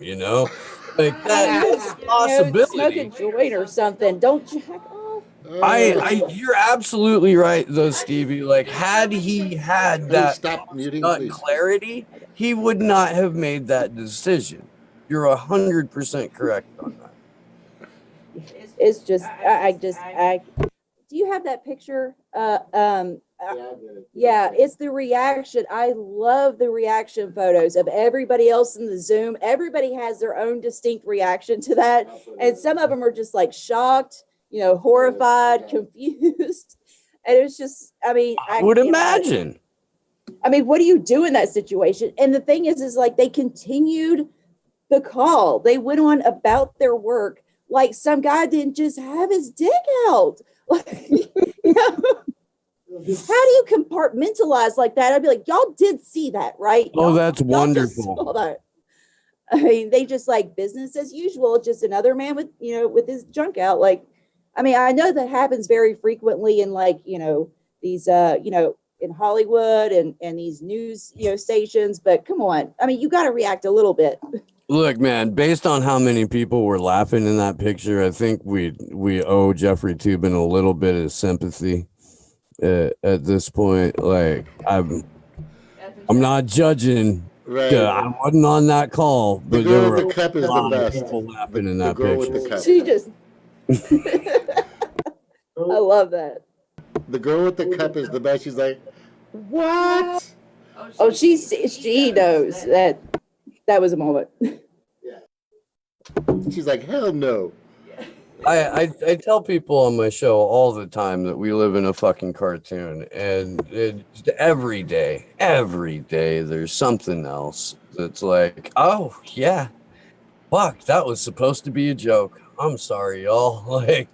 like that's a possibility. Smoke a joint or something. Don't jack off. You're absolutely right, though, Stevie. Like, had he had that clarity, he would not have made that decision. You're 100% correct on that. It's just, do you have that picture? Yeah, it's the reaction. I love the reaction photos of everybody else in the Zoom. Everybody has their own distinct reaction to that. And some of them are just like shocked, horrified, confused. And it's just, I mean, I would imagine. I mean, what do you do in that situation? And the thing is like they continued the call. They went on about their work. Like some guy didn't just have his dick out. Like, how do you compartmentalize like that? I'd be like, y'all did see that, right? Oh, that's wonderful. That. I mean, they just like business as usual, just another man with, with his junk out. Like, I mean, I know that happens very frequently in like, these, in Hollywood and these news, stations, but come on. I mean, you got to react a little bit. Look, man, based on how many people were laughing in that picture, I think we owe Jeffrey Toobin a little bit of sympathy at this point. Like, I'm not judging. Right. I wasn't on that call, but there were the cup is a lot the of best. people laughing in that picture. She just, I love that. The girl with the cup is the best. She's like, what? Oh, she knows that was a moment. Yeah. She's like, hell no. I tell people on my show all the time that we live in a fucking cartoon, and every day there's something else that's like, oh yeah, fuck, that was supposed to be a joke. I'm sorry, y'all. Like,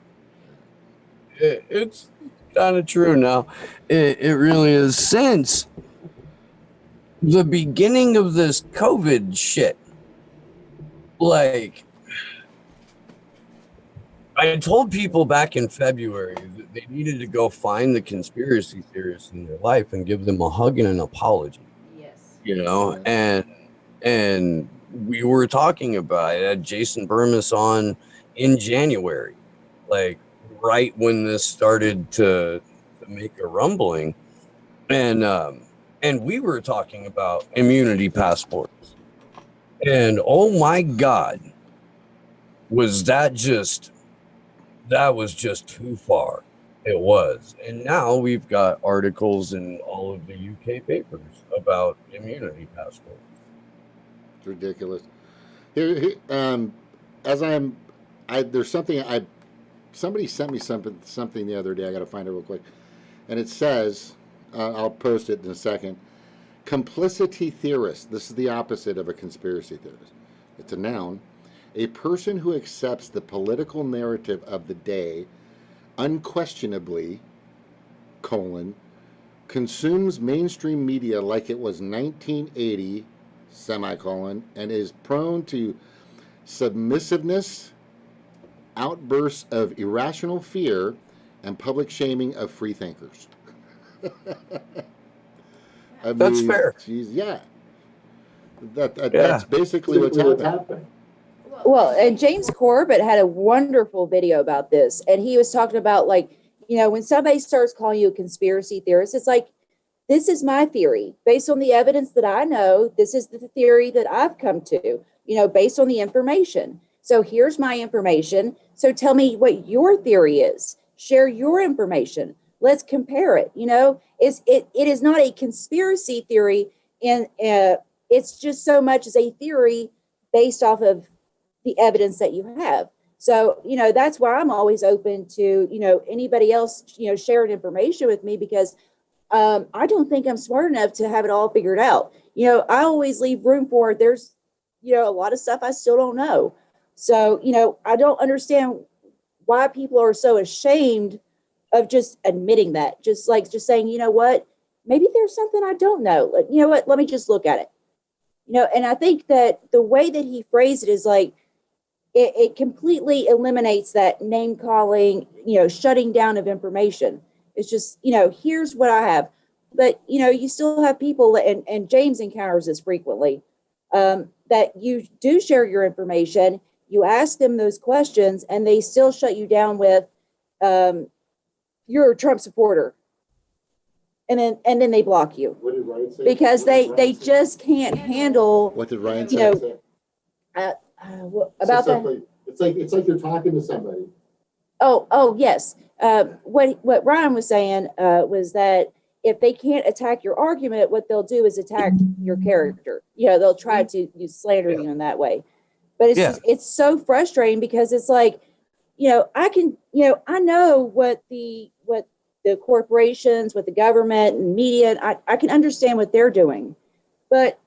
it's kind of true now. It really is. Since the beginning of this COVID shit, like, I told people back in February that they needed to go find the conspiracy theorists in their life and give them a hug and an apology. Yes. And we were talking about it. I had Jason Burmis on in January, like right when this started to make a rumbling. And and we were talking about immunity passports. And oh my God, was that was just too far. It was. And now we've got articles in all of the UK papers about immunity passports. It's ridiculous. As there's something somebody sent me something the other day. I got to find it real quick, and it says, I'll post it in a second. Complicity theorist. This is the opposite of a conspiracy theorist. It's a noun. A person who accepts the political narrative of the day, unquestionably, consumes mainstream media like it was 1980, and is prone to submissiveness, outbursts of irrational fear, and public shaming of free thinkers. That's fair. Geez, yeah. That's basically what's happening. Well, and James Corbett had a wonderful video about this, and he was talking about, like, when somebody starts calling you a conspiracy theorist, it's like, this is my theory based on the evidence that I know. This is the theory that I've come to, based on the information. So here's my information. So tell me what your theory is. Share your information. Let's compare it. It is not a conspiracy theory, and it's just so much as a theory based off of the evidence that you have. So, that's why I'm always open to, anybody else, sharing information with me, because I don't think I'm smart enough to have it all figured out. I always leave room for, there's, a lot of stuff I still don't know. So, I don't understand why people are so ashamed of just admitting that, just saying, what, maybe there's something I don't know. Like, what, let me just look at it. And I think that the way that he phrased it is like, it completely eliminates that name calling, shutting down of information. It's just, here's what I have. But, you still have people, and James encounters this frequently, that you do share your information, you ask them those questions, and they still shut you down with, you're a Trump supporter. And then they block you. What did Ryan say? Because they just can't handle. What did Ryan say? About that. It's like you're talking to somebody. Oh, yes. What Ryan was saying was that if they can't attack your argument, what they'll do is attack your character. They'll try to slander you in that way. But it's just, it's so frustrating, because it's like, I know what the corporations, what the government and media, I can understand what they're doing. But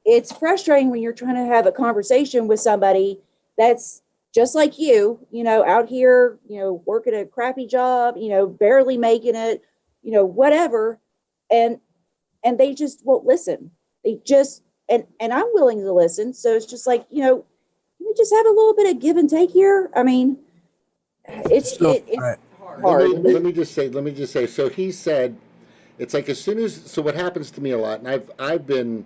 it's frustrating when you're trying to have a conversation with somebody that's just like you, out here, working a crappy job, barely making it, whatever. And they just won't listen. They just, and I'm willing to listen. So it's just like, can we just have a little bit of give and take here? I mean, it's hard. Let me just say, so he said, it's like, so what happens to me a lot, and I've been,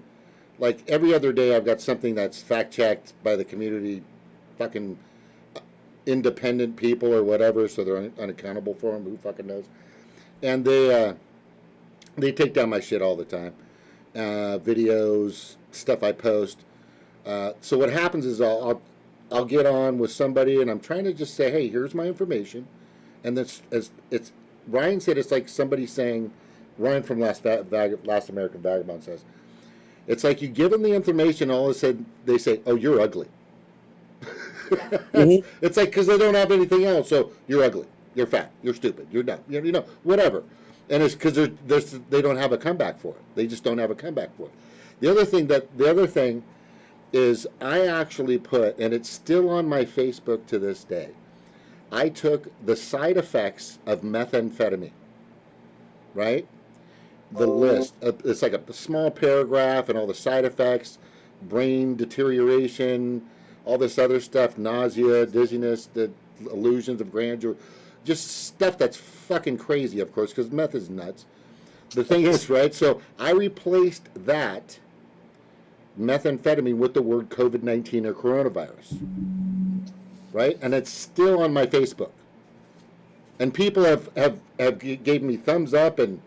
like, every other day I've got something that's fact-checked by the community, fucking independent people or whatever, so they're unaccountable for them, who fucking knows. And they take down my shit all the time. Videos, stuff I post. So what happens is I'll get on with somebody, and I'm trying to just say, hey, here's my information. And it's Ryan said, it's like somebody saying, Ryan from Last American Vagabond says, it's like you give them the information, all of a sudden they say, oh, you're ugly. It's like, because they don't have anything else, so you're ugly, you're fat, you're stupid, you're dumb, whatever. And it's because they don't have a comeback for it. They just don't have a comeback for it. The other thing is, I actually put, and it's still on my Facebook to this day, I took the side effects of methamphetamine, right? The list, it's like a small paragraph and all the side effects, brain deterioration, all this other stuff, nausea, dizziness, the illusions of grandeur, just stuff that's fucking crazy, of course, because meth is nuts. The thing is, right, so I replaced that methamphetamine with the word COVID-19 or coronavirus, right? And it's still on my Facebook. And people have gave me thumbs up and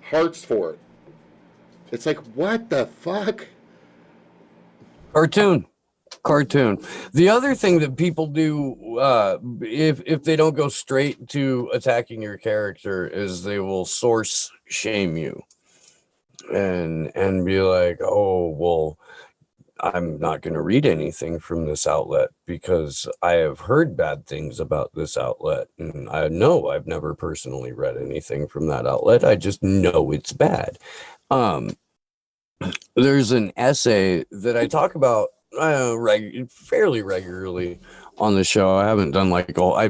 hearts for it. It's like, what the fuck? Cartoon. The other thing that people do, if they don't go straight to attacking your character, is they will source shame you and be like, oh well, I'm not going to read anything from this outlet because I have heard bad things about this outlet, and I know I've never personally read anything from that outlet. I just know it's bad. Um, there's an essay that I talk about fairly regularly on the show. I haven't done like I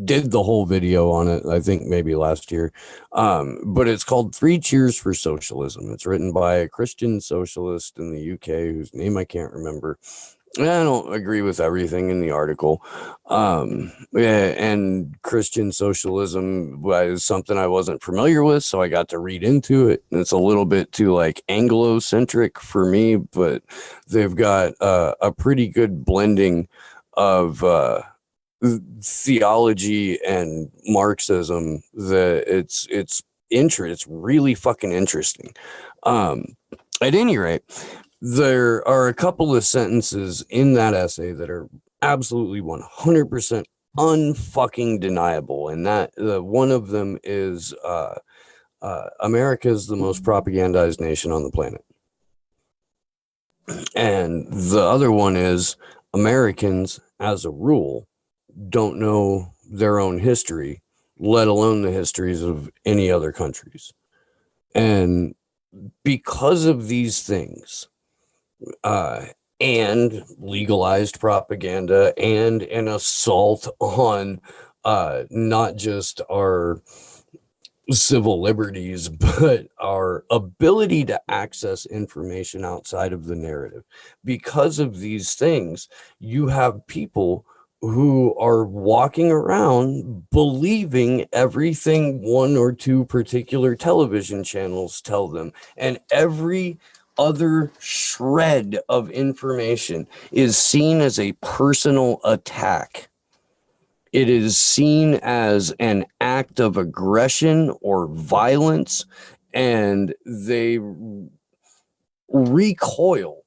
did the whole video on it, I think maybe last year. But it's called Three Cheers for Socialism. It's written by a Christian socialist in the UK whose name I can't remember. I don't agree with everything in the article. Yeah, and Christian socialism was something I wasn't familiar with, so I got to read into it. And it's a little bit too like Anglo-centric for me, but they've got a pretty good blending of theology and Marxism. That it's really fucking interesting. At any rate, there are a couple of sentences in that essay that are absolutely 100% unfucking deniable, and that one of them is America is the most propagandized nation on the planet, and the other one is Americans, as a rule, don't know their own history, let alone the histories of any other countries. And because of these things, and legalized propaganda and an assault on not just our civil liberties, but our ability to access information outside of the narrative. Because of these things, you have people who are walking around believing everything one or two particular television channels tell them, and every other shred of information is seen as a personal attack. It is seen as an act of aggression or violence, and they recoil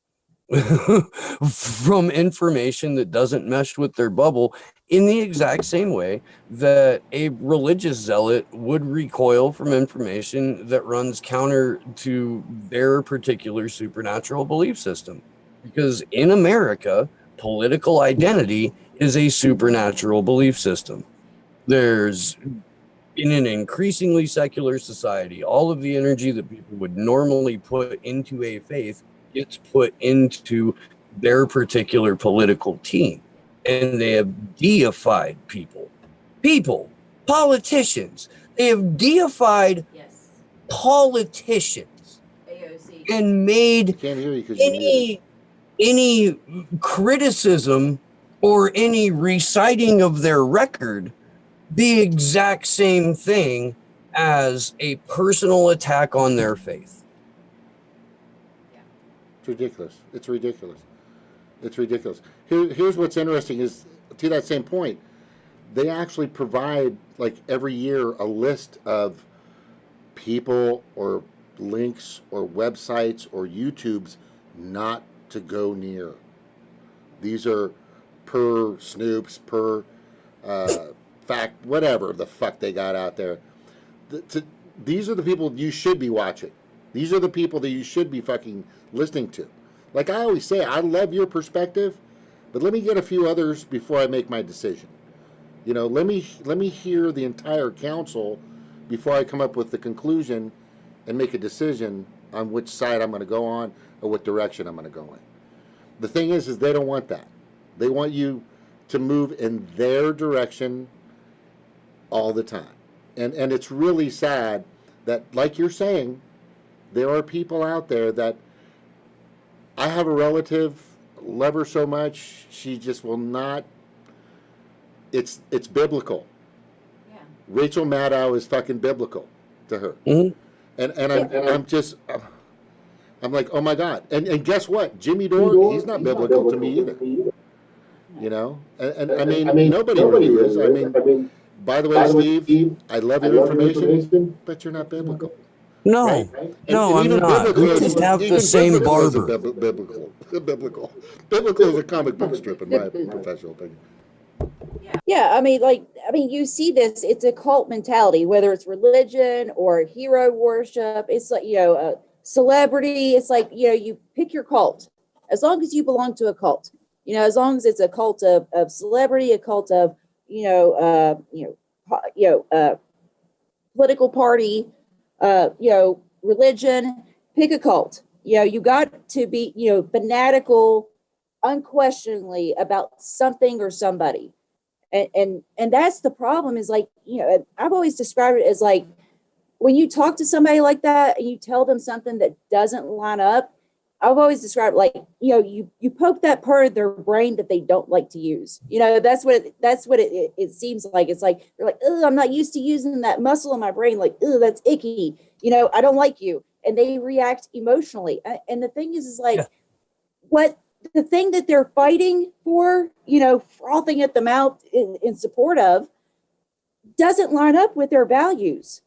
from information that doesn't mesh with their bubble in the exact same way that a religious zealot would recoil from information that runs counter to their particular supernatural belief system. Because in America, political identity is a supernatural belief system. There's in an increasingly secular society, all of the energy that people would normally put into a faith gets put into their particular political team. And they have deified politicians. They have deified politicians AOC. and I made can't hear you because you're muted. any criticism or any reciting of their record the exact same thing as a personal attack on their faith. It's ridiculous. It's ridiculous. It's ridiculous. Here's what's interesting is, to that same point, they actually provide, like, every year a list of people or links or websites or YouTubes not to go near. These are per Snoops, per fact, whatever the fuck they got out there. These are the people you should be watching. These are the people that you should be fucking listening to. Like I always say, I love your perspective, but let me get a few others before I make my decision. You know, let me hear the entire council before I come up with the conclusion and make a decision on which side I'm going to go on or what direction I'm going to go in. The thing is they don't want that. They want you to move in their direction all the time. And it's really sad that, like you're saying, there are people out there that I have a relative, love her so much, she just will not. It's biblical. Yeah. Rachel Maddow is fucking biblical to her. Mm-hmm. I'm like, oh my God. And guess what? Jimmy Dore, he's not biblical to me either. You know? And I mean, nobody really is. I mean, by the way, Steve, I love your information, but you're not biblical. No, right? no, And I'm even not. We just have the even same biblical isn't barber. biblical is a comic book strip in my professional opinion. Yeah, I mean, you see this. It's a cult mentality, whether it's religion or hero worship. It's like celebrity. It's like you pick your cult as long as you belong to a cult. As long as it's a cult of celebrity, a cult of you know, political party, religion. Pick a cult. You got to be fanatical, unquestioningly about something or somebody, and that's the problem. Is like I've always described it as like when you talk to somebody like that and you tell them something that doesn't line up. I've always described it like you poke that part of their brain that they don't like to use. That's what it seems like. It's like they're like, oh, I'm not used to using that muscle in my brain. Like, oh, that's icky. I don't like you, and they react emotionally. And the thing is Yeah, like what the thing that they're fighting for, frothing at the mouth in support of, doesn't line up with their values.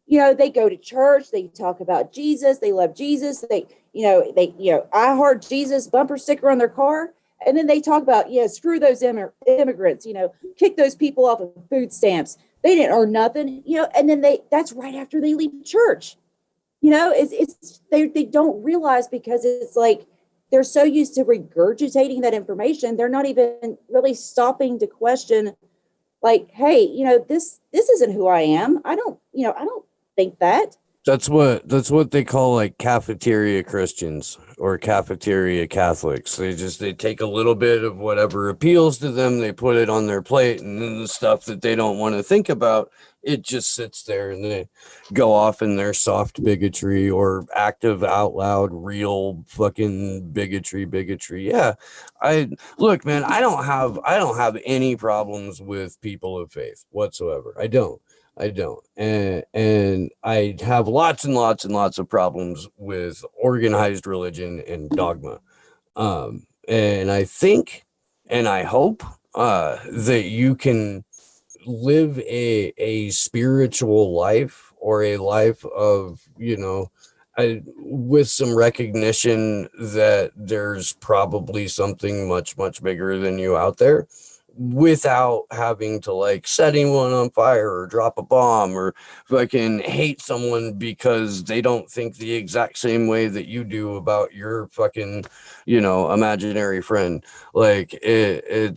They go to church, they talk about Jesus, they love Jesus, I heart Jesus bumper sticker on their car. And then they talk about, screw those immigrants, kick those people off of food stamps. They didn't earn nothing, and then that's right after they leave church. It's they don't realize because it's like they're so used to regurgitating that information, they're not even really stopping to question, like, hey, this isn't who I am. I don't think that. that's what they call like cafeteria Christians or cafeteria Catholics. They take a little bit of whatever appeals to them, they put it on their plate, and then the stuff that they don't want to think about, it just sits there, and they go off in their soft bigotry or active out loud real fucking bigotry. Yeah. I look, man, I don't have any problems with people of faith whatsoever. I don't. And I have lots and lots and lots of problems with organized religion and dogma. And I think and I hope that you can live a spiritual life, or a life of, with some recognition that there's probably something much, much bigger than you out there, without having to like set anyone on fire or drop a bomb or fucking hate someone because they don't think the exact same way that you do about your fucking, imaginary friend. Like I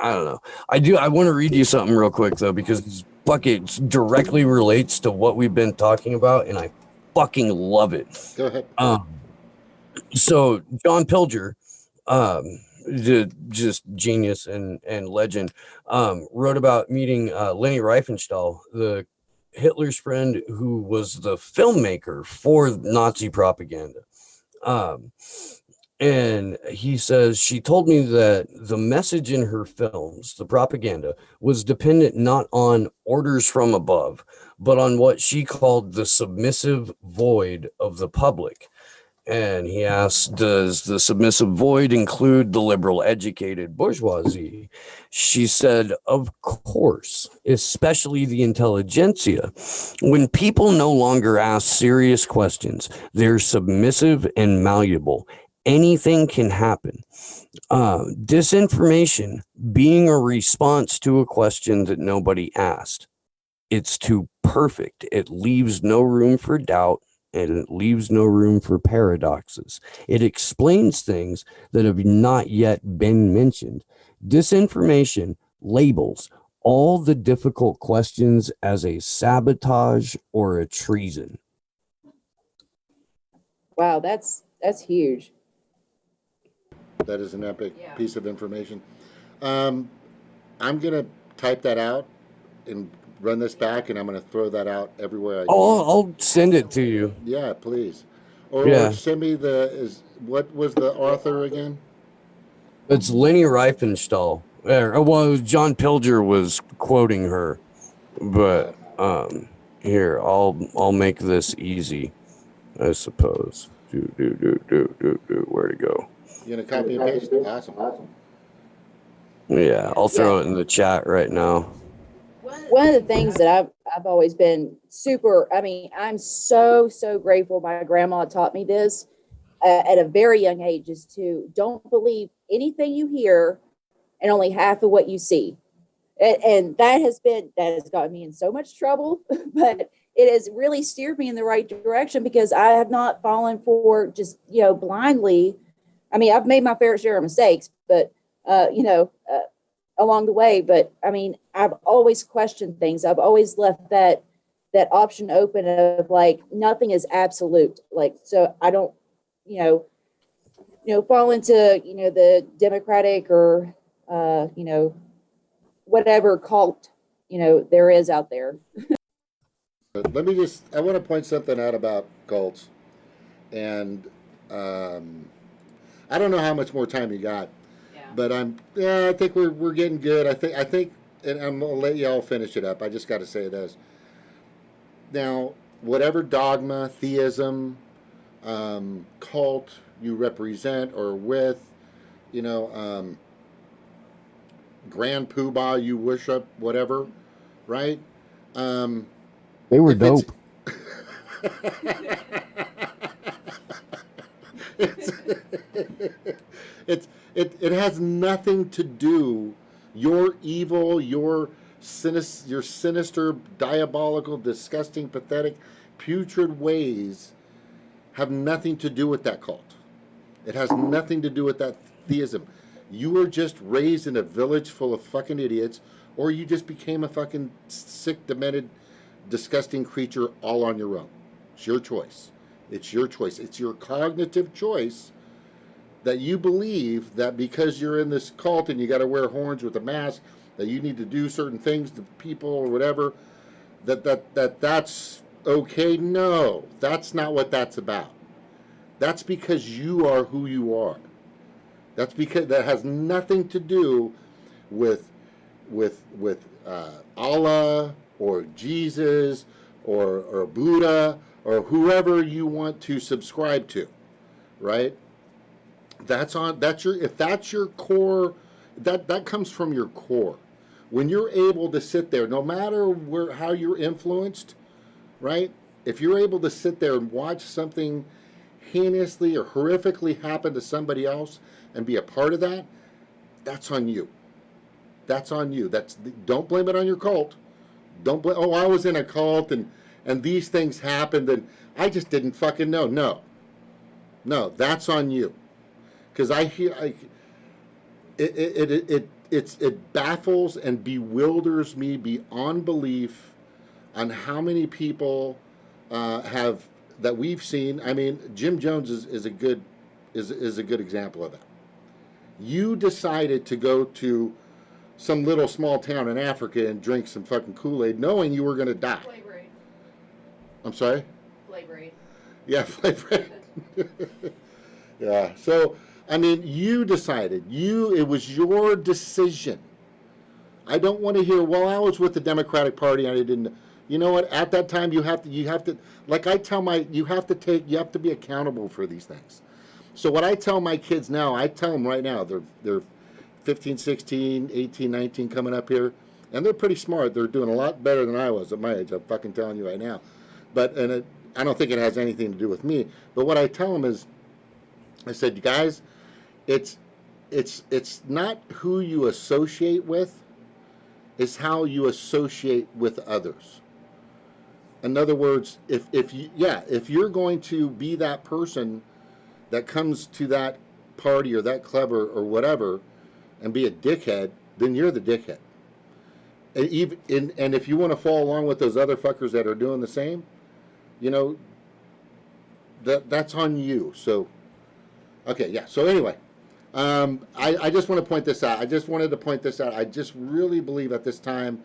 don't know. I want to read you something real quick though, because it directly relates to what we've been talking about, and I fucking love it. Go ahead. So John Pilger, just genius and legend, wrote about meeting Leni Riefenstahl, the Hitler's friend, who was the filmmaker for Nazi propaganda. Um, and he says, she told me that the message in her films, the propaganda, was dependent not on orders from above, but on what she called the submissive void of the public. And he asks, does the submissive void include the liberal educated bourgeoisie? She said, of course, especially the intelligentsia. When people no longer ask serious questions, they're submissive and malleable. Anything can happen. Disinformation being a response to a question that nobody asked. It's too perfect. It leaves no room for doubt, and it leaves no room for paradoxes. It explains things that have not yet been mentioned. Disinformation labels all the difficult questions as a sabotage or a treason. Wow, that's huge. That is an epic piece of information. Um, I'm gonna type that out and run this back, and I'm gonna throw that out everywhere I Oh, can. I'll send it to you. Yeah, please. Or Yeah, send me what was the author again? it's Leni Riefenstahl. Well, John Pilger was quoting her, but here, I'll make this easy, I suppose. Where to go? You gonna copy and paste? Awesome. Yeah, I'll throw it in the chat right now. One of the things that I've always been super, I mean, I'm so, so grateful my grandma taught me this at a very young age, is to don't believe anything you hear and only half of what you see. And that has gotten me in so much trouble, but it has really steered me in the right direction, because I have not fallen for just, blindly. I mean, I've made my fair share of mistakes, but, along the way, but I mean, I've always questioned things. I've always left that option open of, like, nothing is absolute. Like, so I don't, you know, fall into, the Democratic or, whatever cult, there is out there. I want to point something out about cults. And I don't know how much more time you got, but I think we're getting good. I think, and I'm gonna let y'all finish it up. I just got to say this. Now, whatever dogma, theism, cult you represent or with, you know, Grand Poobah you worship, whatever, right? They were If it's dope. it's, it has nothing to do. Your evil, your sinister, diabolical, disgusting, pathetic, putrid ways have nothing to do with that cult. It has nothing to do with that theism. You were just raised in a village full of fucking idiots, or you just became a fucking sick, demented, disgusting creature all on your own. It's your choice. It's your choice. It's your cognitive choice that you believe that because you're in this cult and you got to wear horns with a mask, that you need to do certain things to people or whatever, that's okay. No, that's not what that's about. That's because you are who you are. That's because that has nothing to do with Allah or Jesus or Buddha or whoever you want to subscribe to, right? If that's your core, that comes from your core. When you're able to sit there, no matter how you're influenced, right? If you're able to sit there and watch something heinously or horrifically happen to somebody else and be a part of that, that's on you. That's on you. Don't blame it on your cult. Don't blame. Oh, I was in a cult and these things happened and I just didn't fucking know. No, that's on you. Because it baffles and bewilders me beyond belief on how many people have that we've seen. I mean, Jim Jones is a good example of that. You decided to go to some little small town in Africa and drink some fucking Kool-Aid, knowing you were going to die. Flavor Aid. I'm sorry? Flavor Aid. Yeah, flavor Aid. Yeah. So, I mean, you decided. It was your decision. I don't want to hear, well, I was with the Democratic Party and I didn't. You know what? At that time, you have to, like I tell you have to be accountable for these things. So what I tell my kids now, I tell them right now, they're 15, 16, 18, 19 coming up here, and they're pretty smart. They're doing a lot better than I was at my age. I'm fucking telling you right now. I don't think it has anything to do with me. But what I tell them is, I said, you guys, it's not who you associate with, it's how you associate with others. In other words, if you're going to be that person that comes to that party or that club or whatever and be a dickhead, then you're the dickhead. And if you want to follow along with those other fuckers that are doing the same, that's on you. So, okay, yeah. So anyway, I just want to point this out. I just wanted to point this out. I just really believe at this time,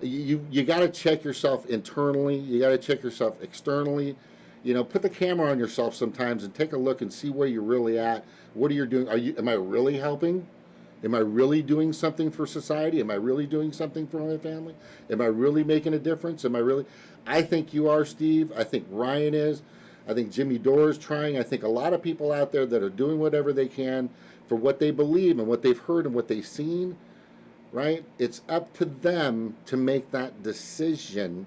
you got to check yourself internally. You got to check yourself externally. Put the camera on yourself sometimes and take a look and see where you're really at. What are you doing? Am I really helping? Am I really doing something for society? Am I really doing something for my family? Am I really making a difference? I think you are, Steve. I think Ryan is. I think Jimmy Dore is trying. I think a lot of people out there that are doing whatever they can for what they believe and what they've heard and what they've seen, right? It's up to them to make that decision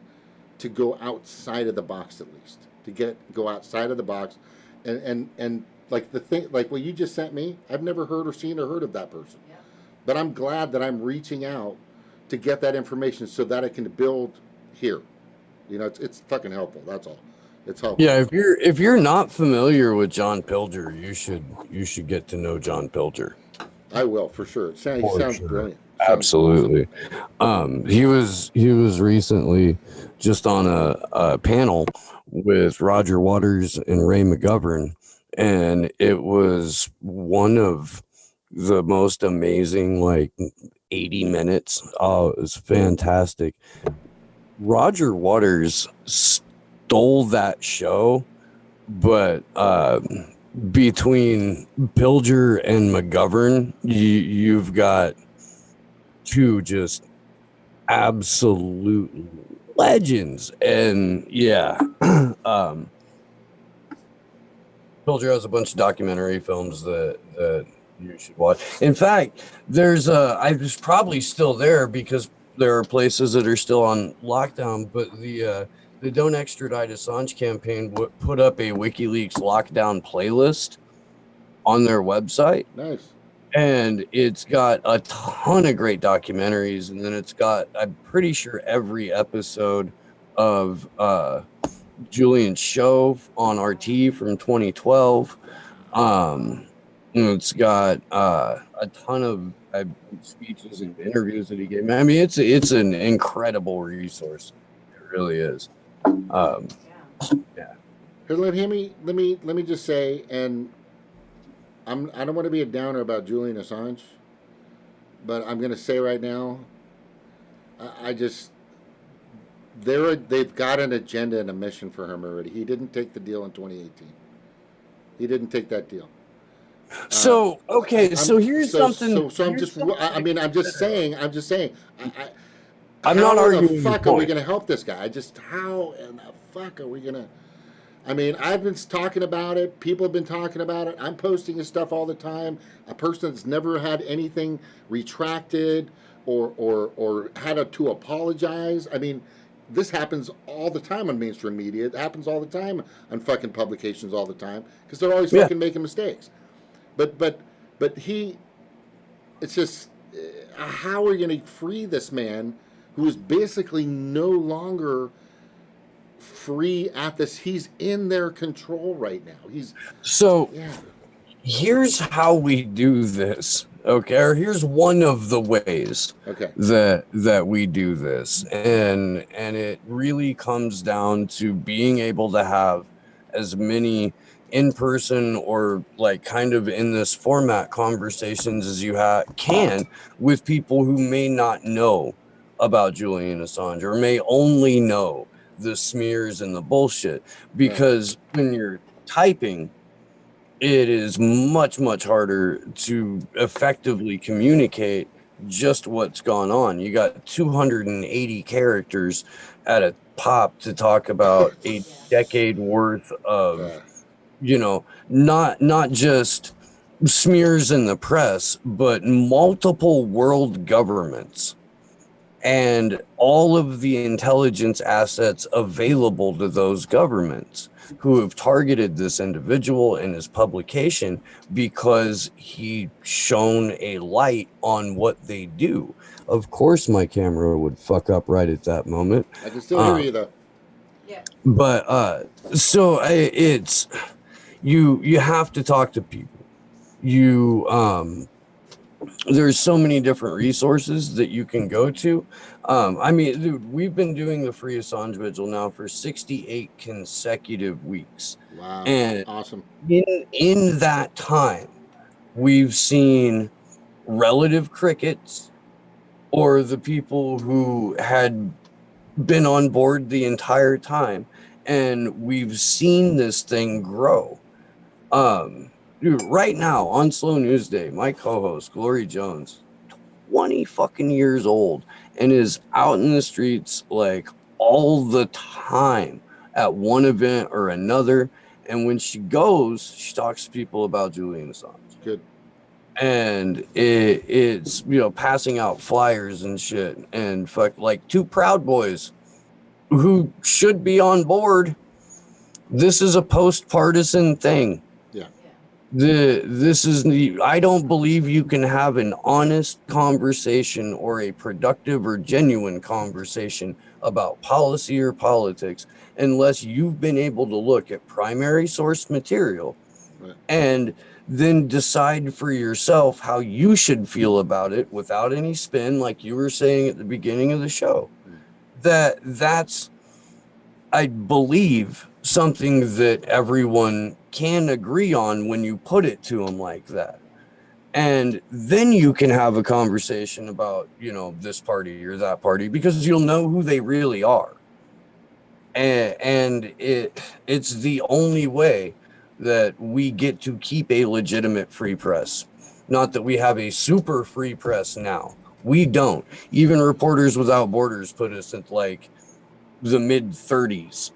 to go outside of the box, at least to go outside of the box, and like the thing, like what you just sent me, I've never heard or seen or heard of that person. Yeah. But I'm glad that I'm reaching out to get that information so that I can build here. You know, it's fucking helpful. That's all. It's helpful. Yeah, if you're not familiar with John Pilger, you should get to know John Pilger. I will for sure. He For sounds sure. brilliant. Absolutely. He was recently just on a panel with Roger Waters and Ray McGovern, and it was one of the most amazing, like, 80 minutes. Oh, it was fantastic. Roger Waters stole that show, but between Pilger and McGovern, you've got two just absolute legends. And yeah, Pilger has a bunch of documentary films that you should watch. In fact, there's I was probably still there because there are places that are still on lockdown, but the Don't Extradite Assange campaign put up a WikiLeaks lockdown playlist on their website. Nice. And it's got a ton of great documentaries, and then it's got, I'm pretty sure, every episode of Julian's show on RT from 2012. It's got a ton of speeches and interviews that he gave. I mean, it's an incredible resource. It really is. Yeah. Here, let me just say, and I don't want to be a downer about Julian Assange, but I'm going to say right now, they've got an agenda and a mission for him already. He didn't take the deal in 2018. He didn't take that deal. So okay, so here's something. So I'm just saying. I'm not arguing. How the fuck are we going to help this guy? How in the fuck are we going to? I mean, I've been talking about it. People have been talking about it. I'm posting his stuff all the time. A person that's never had anything retracted or had to apologize. I mean, this happens all the time on mainstream media. It happens all the time on fucking publications all the time because they're always fucking making mistakes. But it's just, how are we going to free this man who is basically no longer free at this? He's in their control right now. Here's how we do this. Okay, or here's one of the ways that we do this, and it really comes down to being able to have as many in-person or like kind of in this format conversations as you can with people who may not know about Julian Assange or may only know the smears and the bullshit, because when you're typing, it is much, much harder to effectively communicate just what's gone on. You got 280 characters at a pop to talk about a decade worth of, not just smears in the press, but multiple world governments and all of the intelligence assets available to those governments who have targeted this individual in his publication because he shone a light on what they do. Of course, my camera would fuck up right at that moment. I can still hear you though. Yeah. But so it's you have to talk to people. There's so many different resources that you can go to. I mean, dude, we've been doing the Free Assange Vigil now for 68 consecutive weeks. Wow. And awesome. In that time, we've seen relative crickets or the people who had been on board the entire time. And we've seen this thing grow. Dude, right now on Slow News Day, my co-host, Glory Jones, 20 fucking years old and is out in the streets like all the time at one event or another. And when she goes, she talks to people about Julian Assange. Good. And it's, passing out flyers and shit. And fuck, like two Proud Boys who should be on board, this is a post-partisan thing. Yeah. I don't believe you can have an honest conversation or a productive or genuine conversation about policy or politics unless you've been able to look at primary source material Right. and then decide for yourself how you should feel about it without any spin, like you were saying at the beginning of the show. That's, I believe, something that everyone can agree on when you put it to them like that. And then you can have a conversation about, this party or that party, because you'll know who they really are. And it's the only way that we get to keep a legitimate free press. Not that we have a super free press now. We don't. Even Reporters Without Borders put us at like the mid 30s.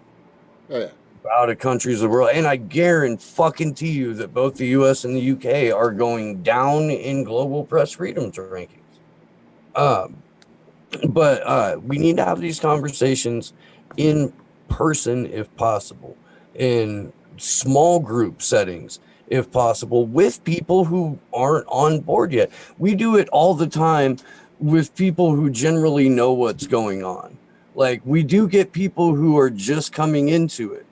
Oh, yeah. Out of countries of the world. And I guarantee you that both the US and the UK are going down in global press freedoms rankings. But we need to have these conversations in person if possible, in small group settings if possible, with people who aren't on board yet. We do it all the time with people who generally know what's going on. Like, we do get people who are just coming into it,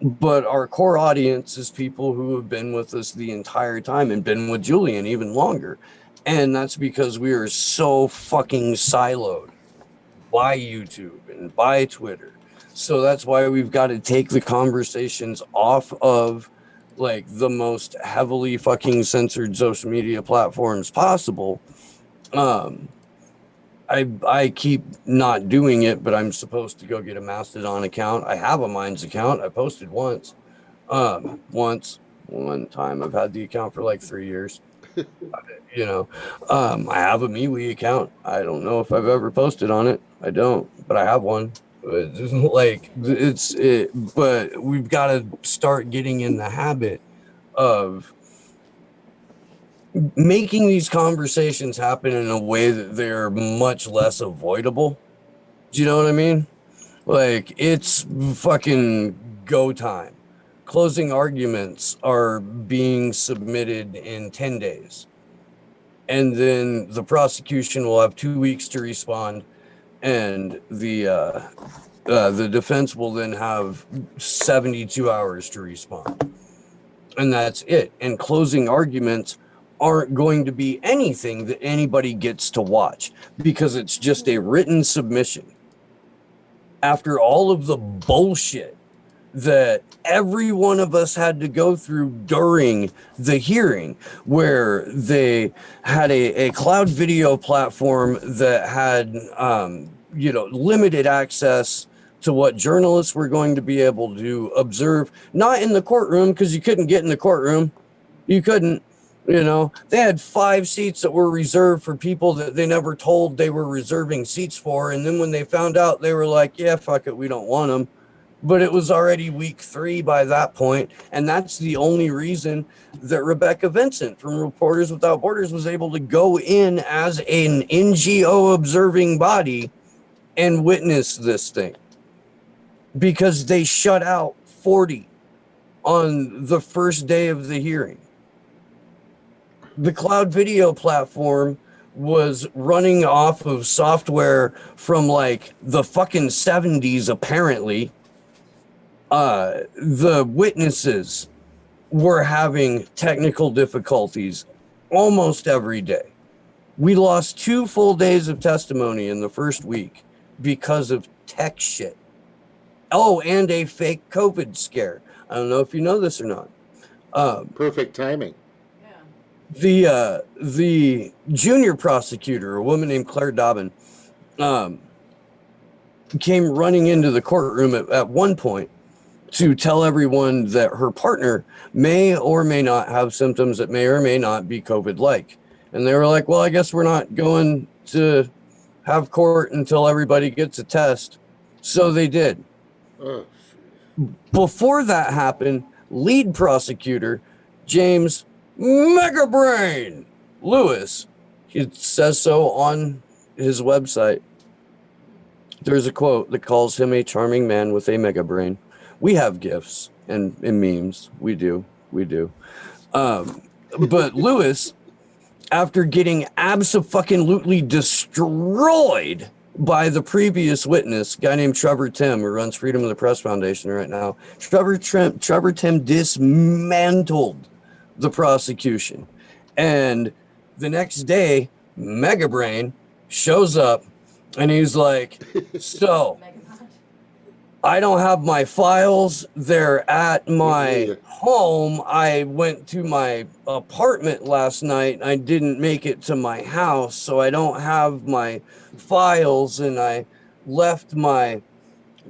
but our core audience is people who have been with us the entire time and been with Julian even longer. And that's because we are so fucking siloed by YouTube and by Twitter. So that's why we've got to take the conversations off of like the most heavily fucking censored social media platforms possible. I keep not doing it, but I'm supposed to go get a Mastodon account. I have a Minds account. I posted once. One time. I've had the account for like 3 years. I have a MeWe account. I don't know if I've ever posted on it. I don't, but I have one. But we've got to start getting in the habit of making these conversations happen in a way that they're much less avoidable. Do you know what I mean? Like, it's fucking go time. Closing arguments are being submitted in 10 days. And then the prosecution will have 2 weeks to respond. And the defense will then have 72 hours to respond. And that's it. And closing arguments aren't going to be anything that anybody gets to watch because it's just a written submission. After all of the bullshit that every one of us had to go through during the hearing, where they had a cloud video platform that had, limited access to what journalists were going to be able to observe, not in the courtroom, because you couldn't get in the courtroom. You couldn't. They had 5 seats that were reserved for people that they never told they were reserving seats for. And then when they found out, they were like, yeah, fuck it, we don't want them. But it was already week 3 by that point. And that's the only reason that Rebecca Vincent from Reporters Without Borders was able to go in as an NGO observing body and witness this thing. Because they shut out 40 on the first day of the hearing. The cloud video platform was running off of software from like the fucking 70s, apparently. The witnesses were having technical difficulties almost every day. We lost 2 full days of testimony in the first week because of tech shit. Oh, and a fake COVID scare. I don't know if you know this or not. Perfect timing. The junior prosecutor, a woman named Claire Dobbin, came running into the courtroom at one point to tell everyone that her partner may or may not have symptoms that may or may not be COVID-like. And they were like, well, I guess we're not going to have court until everybody gets a test. So they did. Oh. Before that happened, lead prosecutor James Megabrain Lewis, he says so on his website, There's a quote that calls him a charming man with a mega brain. We have gifts and memes. We do. But Lewis, after getting abso-fucking-lutely destroyed by the previous witness, a guy named Trevor Tim, who runs Freedom of the Press Foundation right now, Trevor Tim dismantled the prosecution. And the next day, Megabrain shows up and he's like, so I don't have my files. They're at my home. I went to my apartment last night. I didn't make it to my house, so I don't have my files, and I left my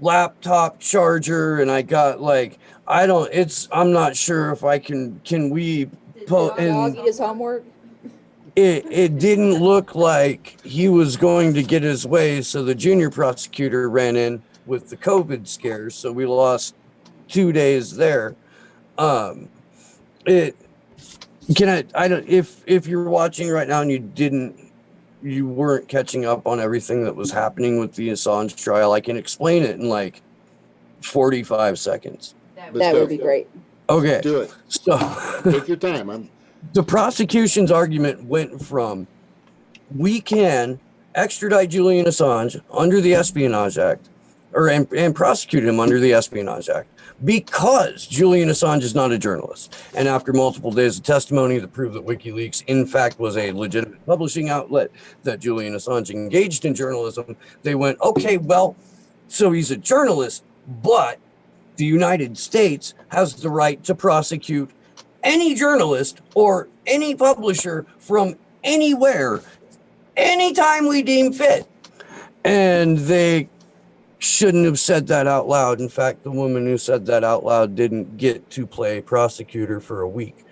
laptop charger, and I got like, I'm not sure if I can we Dog eat his homework? It didn't look like he was going to get his way, so the junior prosecutor ran in with the COVID scares, so we lost 2 days there. If you're watching right now and you weren't catching up on everything that was happening with the Assange trial, I can explain it in like 45 seconds. That would be great. Okay. Do it. So take your time. The prosecution's argument went from, we can extradite Julian Assange under the Espionage Act, and prosecute him under the Espionage Act, because Julian Assange is not a journalist. And after multiple days of testimony that proved that WikiLeaks, in fact, was a legitimate publishing outlet, that Julian Assange engaged in journalism, they went, okay, well, so he's a journalist, but the United States has the right to prosecute any journalist or any publisher from anywhere, anytime we deem fit. And they shouldn't have said that out loud. In fact, the woman who said that out loud didn't get to play prosecutor for a week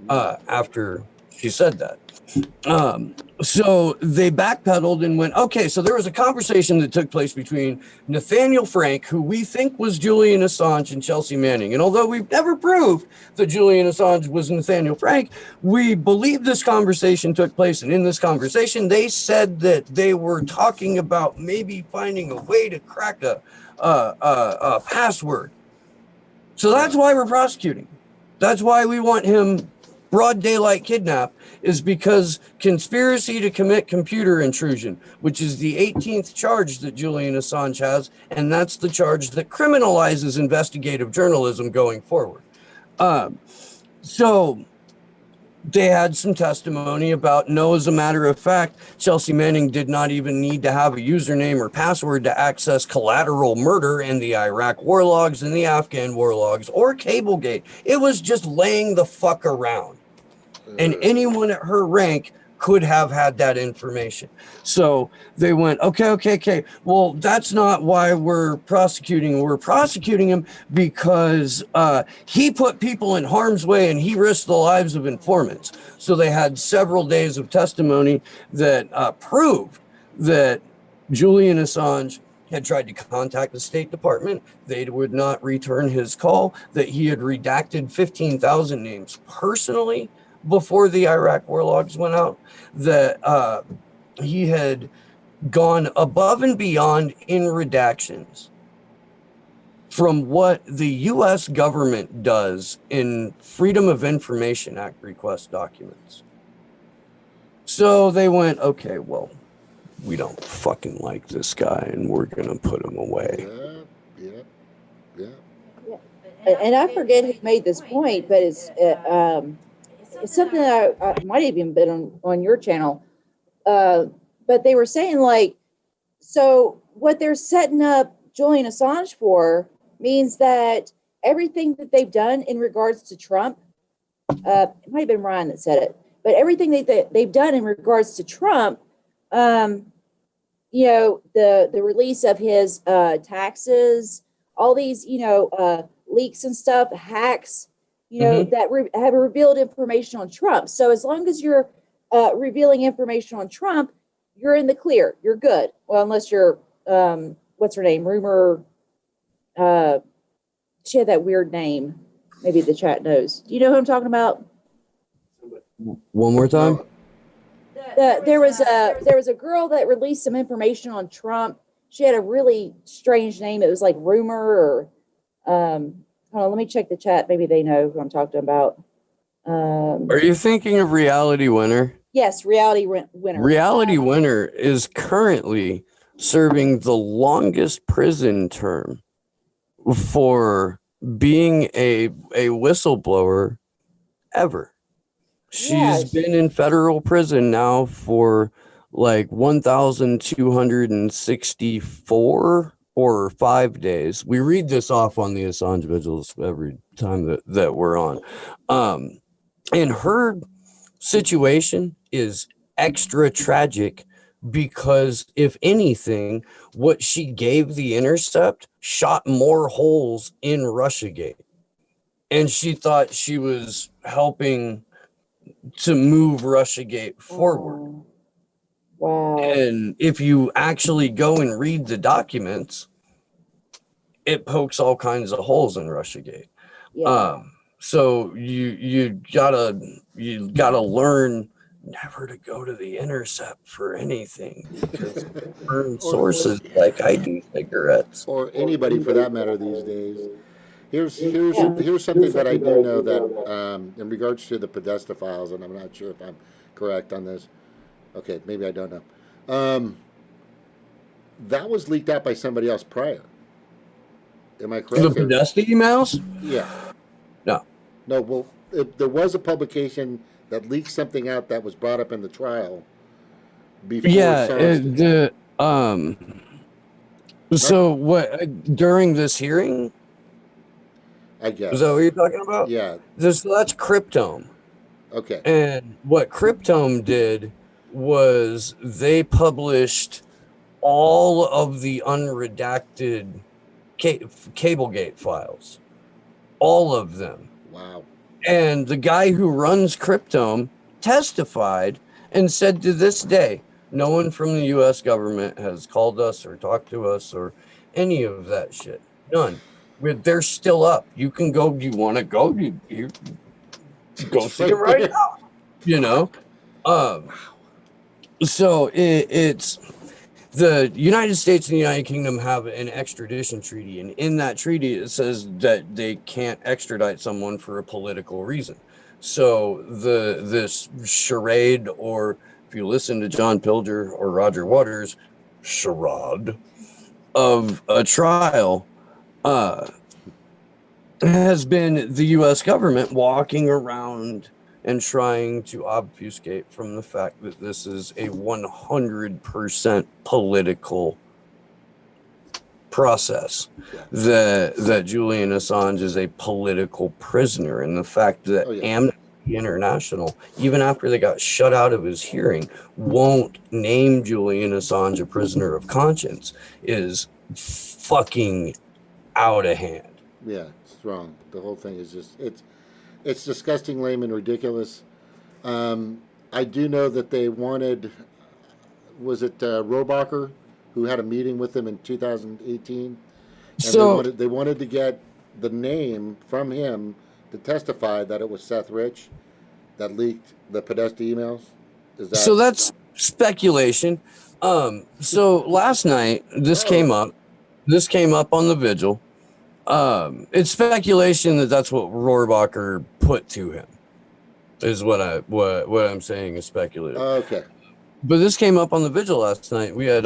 after she said that. So they backpedaled and went, okay, so there was a conversation that took place between Nathaniel Frank, who we think was Julian Assange, and Chelsea Manning. And although we've never proved that Julian Assange was Nathaniel Frank, we believe this conversation took place. And in this conversation, they said that they were talking about maybe finding a way to crack a password. So that's why we're prosecuting. That's why we want him broad daylight kidnap, is because conspiracy to commit computer intrusion, which is the 18th charge that Julian Assange has, and that's the charge that criminalizes investigative journalism going forward. So they had some testimony about, no, as a matter of fact, Chelsea Manning did not even need to have a username or password to access collateral murder and the Iraq war logs and the Afghan war logs or Cablegate. It was just laying the fuck around. And anyone at her rank could have had that information. So they went, okay. Well, that's not why we're prosecuting. We're prosecuting him because he put people in harm's way and he risked the lives of informants. So they had several days of testimony that proved that Julian Assange had tried to contact the State Department. They would not return his call, that he had redacted 15,000 names personally before the Iraq war logs went out, that he had gone above and beyond in redactions from what the U.S. government does in Freedom of Information Act request documents. So they went, okay, well, we don't fucking like this guy and we're going to put him away. Yeah. And I forget who made this point, but it's something that I might have even been on your channel. But they were saying, like, so what they're setting up Julian Assange for means that everything that they've done in regards to Trump, it might have been Ryan that said it, but everything that they've done in regards to Trump, the release of his taxes, all these, leaks and stuff, hacks, that have revealed information on Trump. So as long as you're revealing information on Trump, you're in the clear. You're good. Well, unless you're, what's her name? Rumor. She had that weird name. Maybe the chat knows. Do you know who I'm talking about? One more time. There was a girl that released some information on Trump. she had a really strange name. It was like Rumor or hold on, let me check the chat. Maybe they know who I'm talking about. Are you thinking of Reality Winner? Yes, Reality Winner. Reality Winner is currently serving the longest prison term for being a whistleblower ever. She's been in federal prison now for like 1,264 or 5 days. We read this off on the Assange Vigils every time that we're on. And her situation is extra tragic because, if anything, what she gave the Intercept shot more holes in Russiagate. And she thought she was helping to move Russiagate forward. Wow. And if you actually go and read the documents, it pokes all kinds of holes in Russiagate. Yeah. So you gotta learn never to go to the Intercept for anything, because burn sources like I do cigarettes. Or anybody for that matter these days. Here's something that I do know that in regards to the Podesta files, and I'm not sure if I'm correct on this. Okay, maybe I don't know. That was leaked out by somebody else prior. Am I correct? The Podesta emails? Yeah. No. No. Well, there was a publication that leaked something out that was brought up in the trial before. Yeah. So what during this hearing? I guess. Is that what you're talking about? Yeah. That's Cryptome. Okay. And what Cryptome did was they published all of the unredacted Cablegate files. All of them. Wow. And the guy who runs Cryptome testified and said to this day, no one from the U.S. government has called us or talked to us or any of that shit. None. They're still up. You can go. You want to go? You go see it right now. You know. So it's the United States and the United Kingdom have an extradition treaty, and in that treaty it says that they can't extradite someone for a political reason. So this charade, or if you listen to John Pilger or Roger Waters, charade of a trial, has been the U.S. government walking around and trying to obfuscate from the fact that this is a 100% political process, that Julian Assange is a political prisoner, and the fact that Amnesty International, even after they got shut out of his hearing, won't name Julian Assange a prisoner of conscience is fucking out of hand. Yeah, it's wrong. The whole thing is just it's disgusting, lame, and ridiculous. I do know that they wanted, was it Rohrabacher, who had a meeting with them in 2018, and so they wanted to get the name from him to testify that it was Seth Rich that leaked the Podesta emails. So that's speculation. So last night this came up. This came up on the vigil. It's speculation that that's what Rohrabacher put to him. Is what I'm saying is speculative. Okay. But this came up on the vigil last night. We had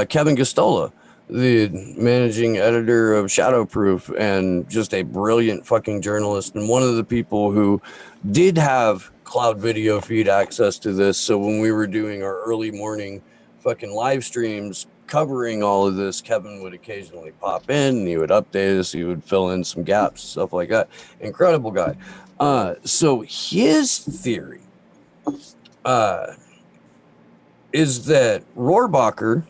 Kevin Gostola, the managing editor of Shadowproof, and just a brilliant fucking journalist, and one of the people who did have cloud video feed access to this. So when we were doing our early morning fucking live streams covering all of this, Kevin would occasionally pop in and he would update us. He would fill in some gaps, stuff like that. Incredible guy. So his theory is that Rohrabacher,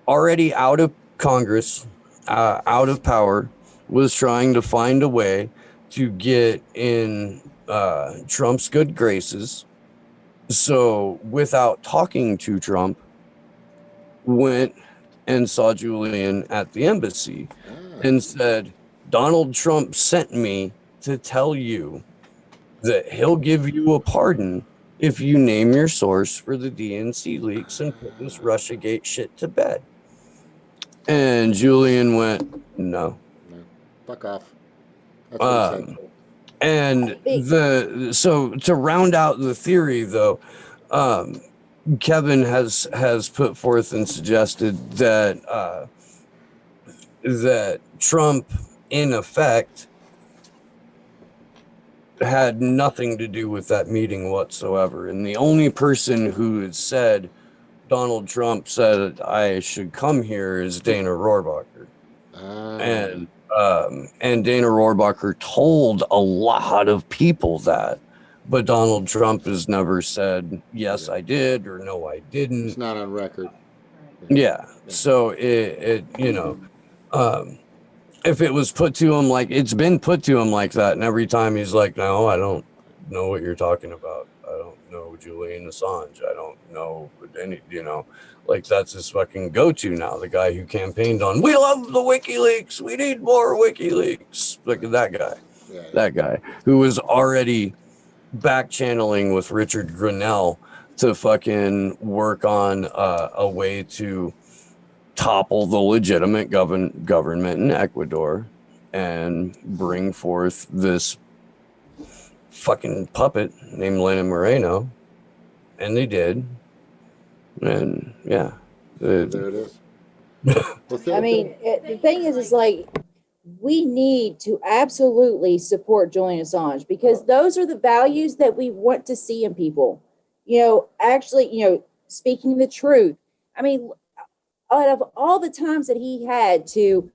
already out of Congress, out of power, was trying to find a way to get in Trump's good graces. So without talking to Trump, went and saw Julian at the embassy and said, Donald Trump sent me to tell you that he'll give you a pardon if you name your source for the DNC leaks and put this Russiagate shit to bed. And Julian went, no. No. Fuck off. That's what he said. And so to round out the theory, though, Kevin has put forth and suggested that that Trump, in effect, had nothing to do with that meeting whatsoever, and the only person who had said Donald Trump said I should come here is Dana Rohrabacher. And Dana Rohrabacher told a lot of people that, but Donald Trump has never said yes I did or no I didn't. It's not on record. Yeah. So it if it was put to him like it's been put to him like that, and every time he's like, no, I don't know what you're talking about. I don't know Julian Assange. I don't know any, like that's his fucking go-to now. The guy who campaigned on, we love the WikiLeaks. We need more WikiLeaks. Look at that guy. Yeah. That guy who was already back channeling with Richard Grenell to fucking work on a way to topple the legitimate government in Ecuador and bring forth this fucking puppet named Lenin Moreno. And they did. And yeah. There it is. I mean, the thing is like, we need to absolutely support Julian Assange because those are the values that we want to see in people. Actually, speaking the truth. I mean, out of all the times that he had to,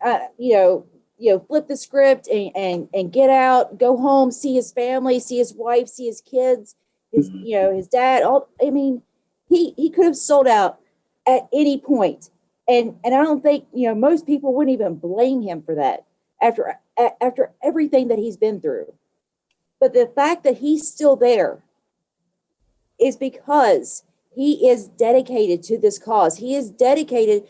flip the script and get out, go home, see his family, see his wife, see his kids, his dad. He could have sold out at any point. And I don't think, most people wouldn't even blame him for that after everything that he's been through. But the fact that he's still there is because he is dedicated to this cause. He is dedicated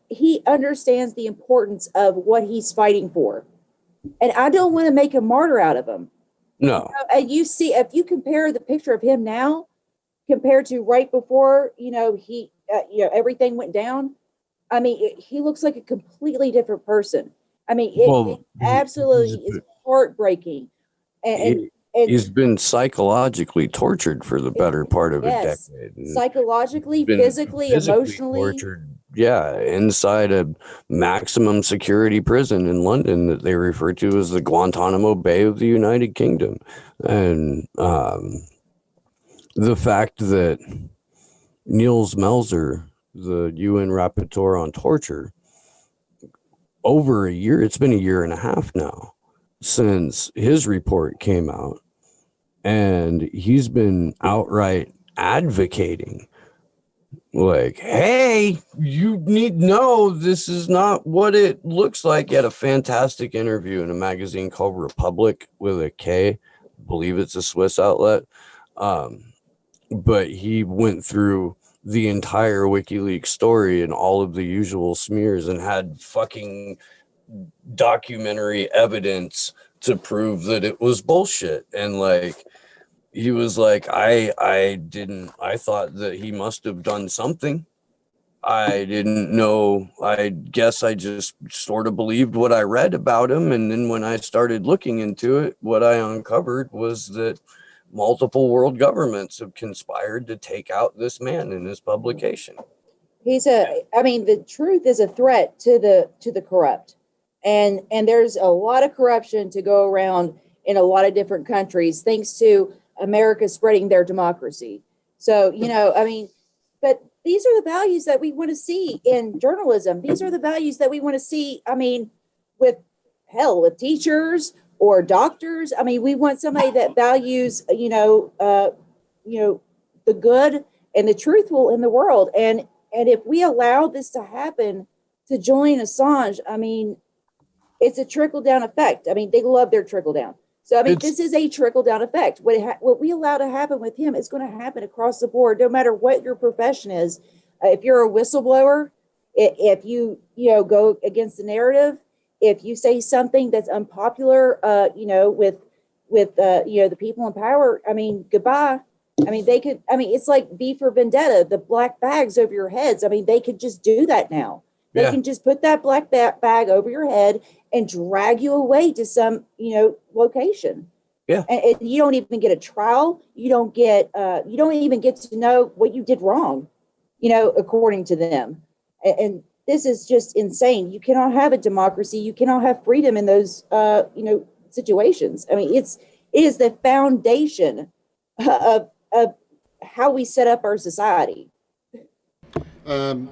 he understands the importance of what he's fighting for. And I don't want to make a martyr out of him. No. And you see, if you compare the picture of him now compared to right before, everything went down, I mean, he looks like a completely different person. I mean, it absolutely is heartbreaking. And he's been psychologically tortured for the better part of a decade. Psychologically, physically, emotionally. Tortured, yeah, inside a maximum security prison in London that they refer to as the Guantanamo Bay of the United Kingdom. And the fact that Niels Melzer, the UN rapporteur on torture, over a year, it's been a year and a half now since his report came out, and he's been outright advocating like, hey, you need to know this is not what it looks like. He had a fantastic interview in a magazine called Republic with a K. I believe it's a Swiss outlet. But he went through the entire WikiLeaks story and all of the usual smears and had fucking documentary evidence to prove that it was bullshit. And like, he was like, I thought that he must have done something. I didn't know. I guess I just sort of believed what I read about him. And then when I started looking into it, what I uncovered was that multiple world governments have conspired to take out this man in his publication. The truth is a threat to the corrupt. And there's a lot of corruption to go around in a lot of different countries, thanks to America spreading their democracy. So, but these are the values that we want to see in journalism. These are the values that we want to see, with teachers or doctors. We want somebody that values, the good and the truthful in the world. And if we allow this to happen to Julian Assange, it's a trickle down effect. They love their trickle down. So, this is a trickle down effect. What we allow to happen with him is going to happen across the board, no matter what your profession is. If you're a whistleblower, if you, go against the narrative, if you say something that's unpopular, with the people in power, goodbye. They could, it's like V for Vendetta, the black bags over your heads. They could just do that now. They Yeah. can just put that black bag over your head and drag you away to some, location. Yeah. And you don't even get a trial. You don't even get to know what you did wrong, according to them. And this is just insane. You cannot have a democracy. You cannot have freedom in those, situations. I mean, it is the foundation of how we set up our society. Um,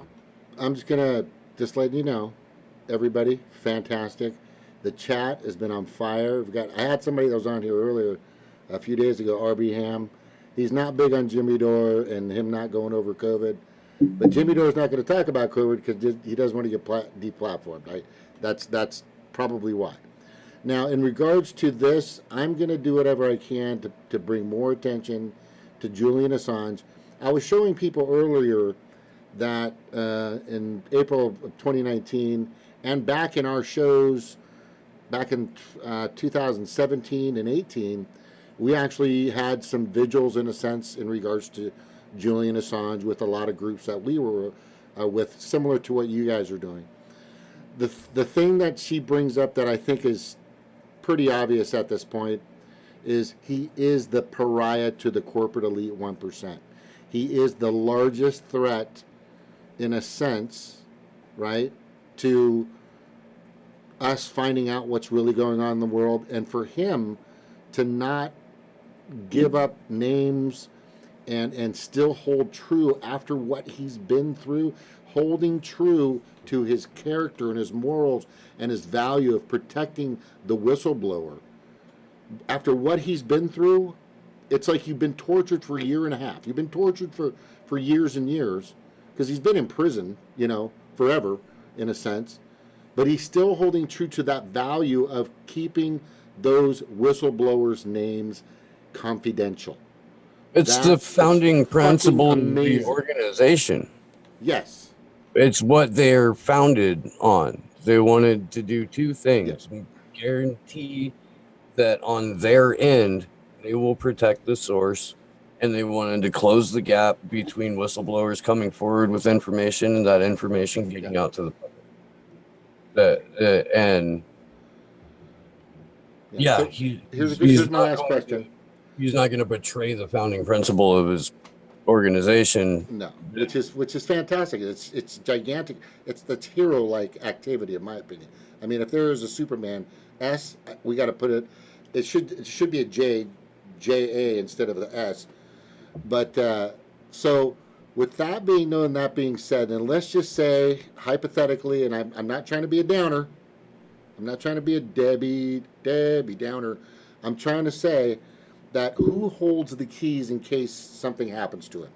I'm just gonna just let you know, everybody, fantastic. The chat has been on fire. I had somebody that was on here earlier, a few days ago, RB Ham. He's not big on Jimmy Dore and him not going over COVID, but Jimmy Dore's not going to talk about COVID because he doesn't want to get deplatformed. Right? That's probably why. Now, in regards to this, I'm going to do whatever I can to bring more attention to Julian Assange. I was showing people earlier that in April of 2019 and back in our shows back in 2017 and 18, we actually had some vigils in a sense in regards to Julian Assange with a lot of groups that we were with, similar to what you guys are doing. The thing that she brings up that I think is pretty obvious at this point is he is the pariah to the corporate elite 1%. He is the largest threat, in a sense, right, to us finding out what's really going on in the world, and for him to not give up names and still hold true after what he's been through, holding true to his character and his morals and his value of protecting the whistleblower. After what he's been through, it's like you've been tortured for a year and a half. You've been tortured for years and years because he's been in prison, forever, in a sense. But he's still holding true to that value of keeping those whistleblowers' names confidential. It's the founding principle of the amazing. organization. Yes. It's what they're founded on. They wanted to do two things. Yeah. Guarantee that on their end, they will protect the source, and they wanted to close the gap between whistleblowers coming forward with information and that information getting out to the public. So here's my last question. He's not going to betray the founding principle of his organization. No, which is fantastic. It's gigantic. That's hero-like activity, in my opinion. I mean, if there is a Superman S, we got to put it. It should be a J-A instead of the S. But so with that being known, that being said, and let's just say hypothetically, and I'm not trying to be a downer. I'm not trying to be a Debbie Downer. I'm trying to say that who holds the keys in case something happens to him?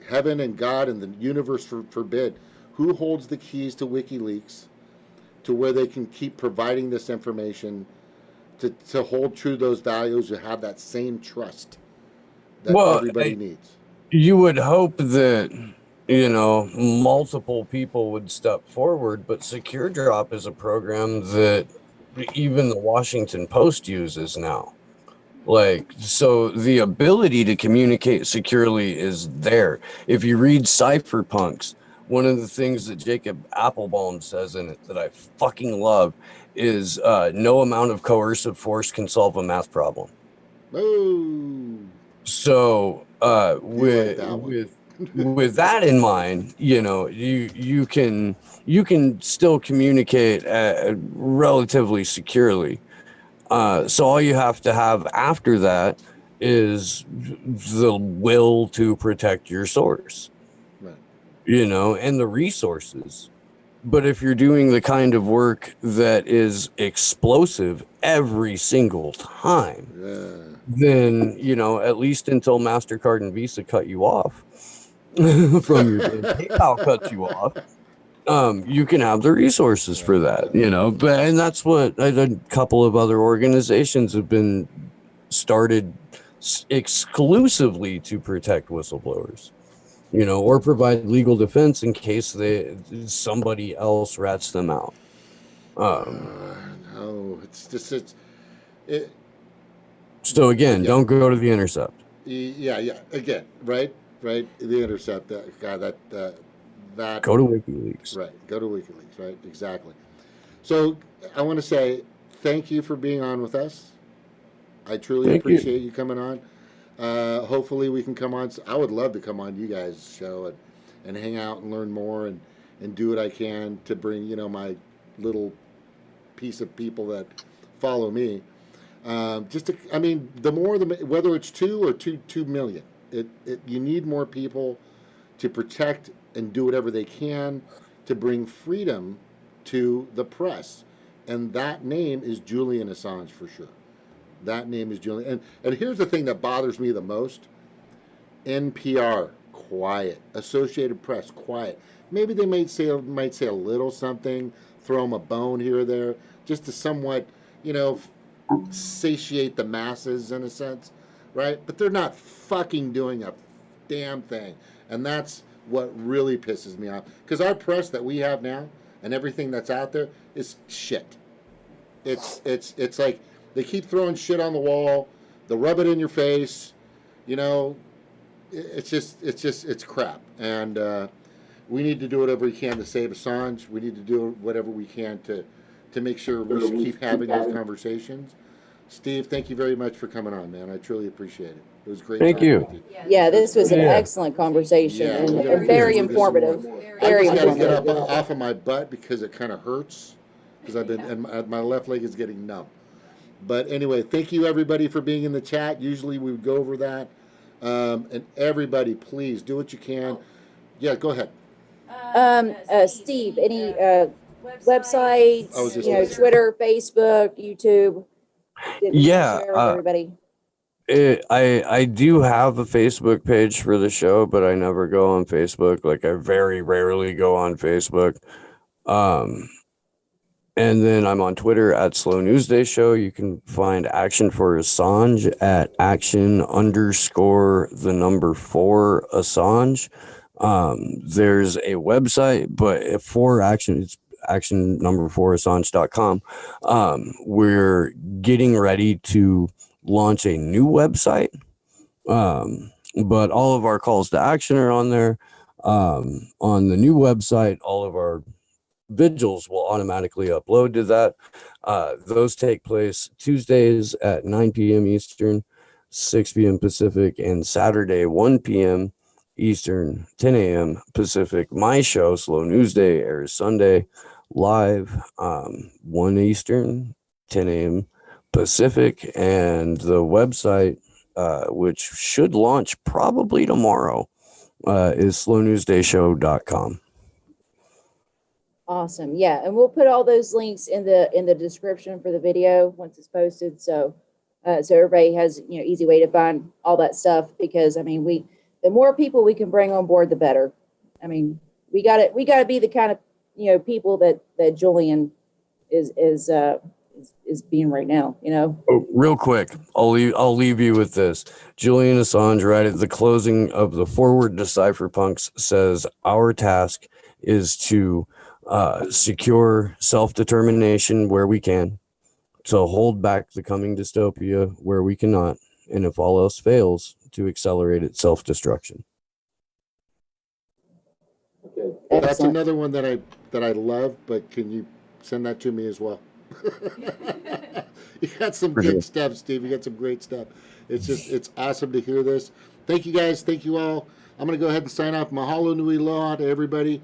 Heaven and God and the universe forbid. Who holds the keys to WikiLeaks to where they can keep providing this information to hold true those values, to have that same trust that everybody needs? You would hope that multiple people would step forward, but Secure Drop is a program that even the Washington Post uses now. So the ability to communicate securely is there. If you read Cypherpunks, one of the things that Jacob Applebaum says in it that I fucking love is no amount of coercive force can solve a math problem. Oh. So with that in mind, you can still communicate relatively securely. So all you have to have after that is the will to protect your source, right. And the resources. But if you're doing the kind of work that is explosive every single time, then, at least until MasterCard and Visa cut you off from your PayPal cuts you off, you can have the resources for that, and that's what a couple of other organizations have been started exclusively to protect whistleblowers, or provide legal defense in case somebody else rats them out. No, it's just it. So again, don't go to The Intercept. Yeah. Again, right. The Intercept. God, that Go to WikiLeaks. right. Go to WikiLeaks. Right. Exactly. So I want to say thank you for being on with us. I truly Thank you. appreciate you coming on. Hopefully we can come on. I would love to come on you guys' show and hang out and learn more and do what I can to bring, my little piece of people that follow me. The more, whether it's 2 million, you need more people to protect and do whatever they can to bring freedom to the press. And that name is Julian Assange for sure. That name is Julian. And here's the thing that bothers me the most. NPR, quiet. Associated Press, quiet. Maybe they might say a little something, throw them a bone here or there, just to somewhat, satiate the masses in a sense, right? But they're not fucking doing a damn thing. And that's what really pisses me off. Because our press that we have now and everything that's out there is shit. It's like they keep throwing shit on the wall, they rub it in your face, it's crap. And we need to do whatever we can to save Assange. We need to do whatever we can to make sure we keep having those conversations. Steve, thank you very much for coming on, man. I truly appreciate it. It was great. Thank you. With you. Yeah, this was an excellent conversation and very informative. Very I just got to get informative. off of my butt because it kind of hurts because and my left leg is getting numb. But anyway, thank you everybody for being in the chat. Usually we would go over that. And everybody, please do what you can. Yeah, go ahead. Steve, any websites, I was just Twitter, Facebook, YouTube? Yeah, Share with everybody. I do have a Facebook page for the show, but I never go on Facebook. Like I very rarely go on Facebook. And then I'm on Twitter at Slow News Day Show. You can find Action for Assange at action_4 Assange. There's a website, but for Action, it's action4assange.com. We're getting ready to launch a new website. But all of our calls to action are on there. On the new website, all of our vigils will automatically upload to that. Those take place Tuesdays at 9 p.m. Eastern, 6 p.m. Pacific, and Saturday, 1 p.m. Eastern, 10 a.m. Pacific. My show, Slow News Day, airs Sunday live, 1 Eastern, 10 a.m. Pacific, and the website, which should launch probably tomorrow, is slownewsdayshow.com. Awesome. Yeah, and we'll put all those links in the description for the video once it's posted, so everybody has easy way to find all that stuff. Because the more people we can bring on board, the better. We got to be the kind of people that Julian is being right now. Oh, real quick, I'll leave you with this. Julian Assange, right at the closing of the foreword to Cypherpunks, says our task is to secure self-determination where we can, to hold back the coming dystopia where we cannot, and if all else fails, to accelerate its self-destruction. Okay. That's another one that I love, but can you send that to me as well? You got some good stuff, Steve. You got some great stuff. It's awesome to hear this. Thank you guys. Thank you all. I'm going to go ahead and sign off. Mahalo nui loa to everybody.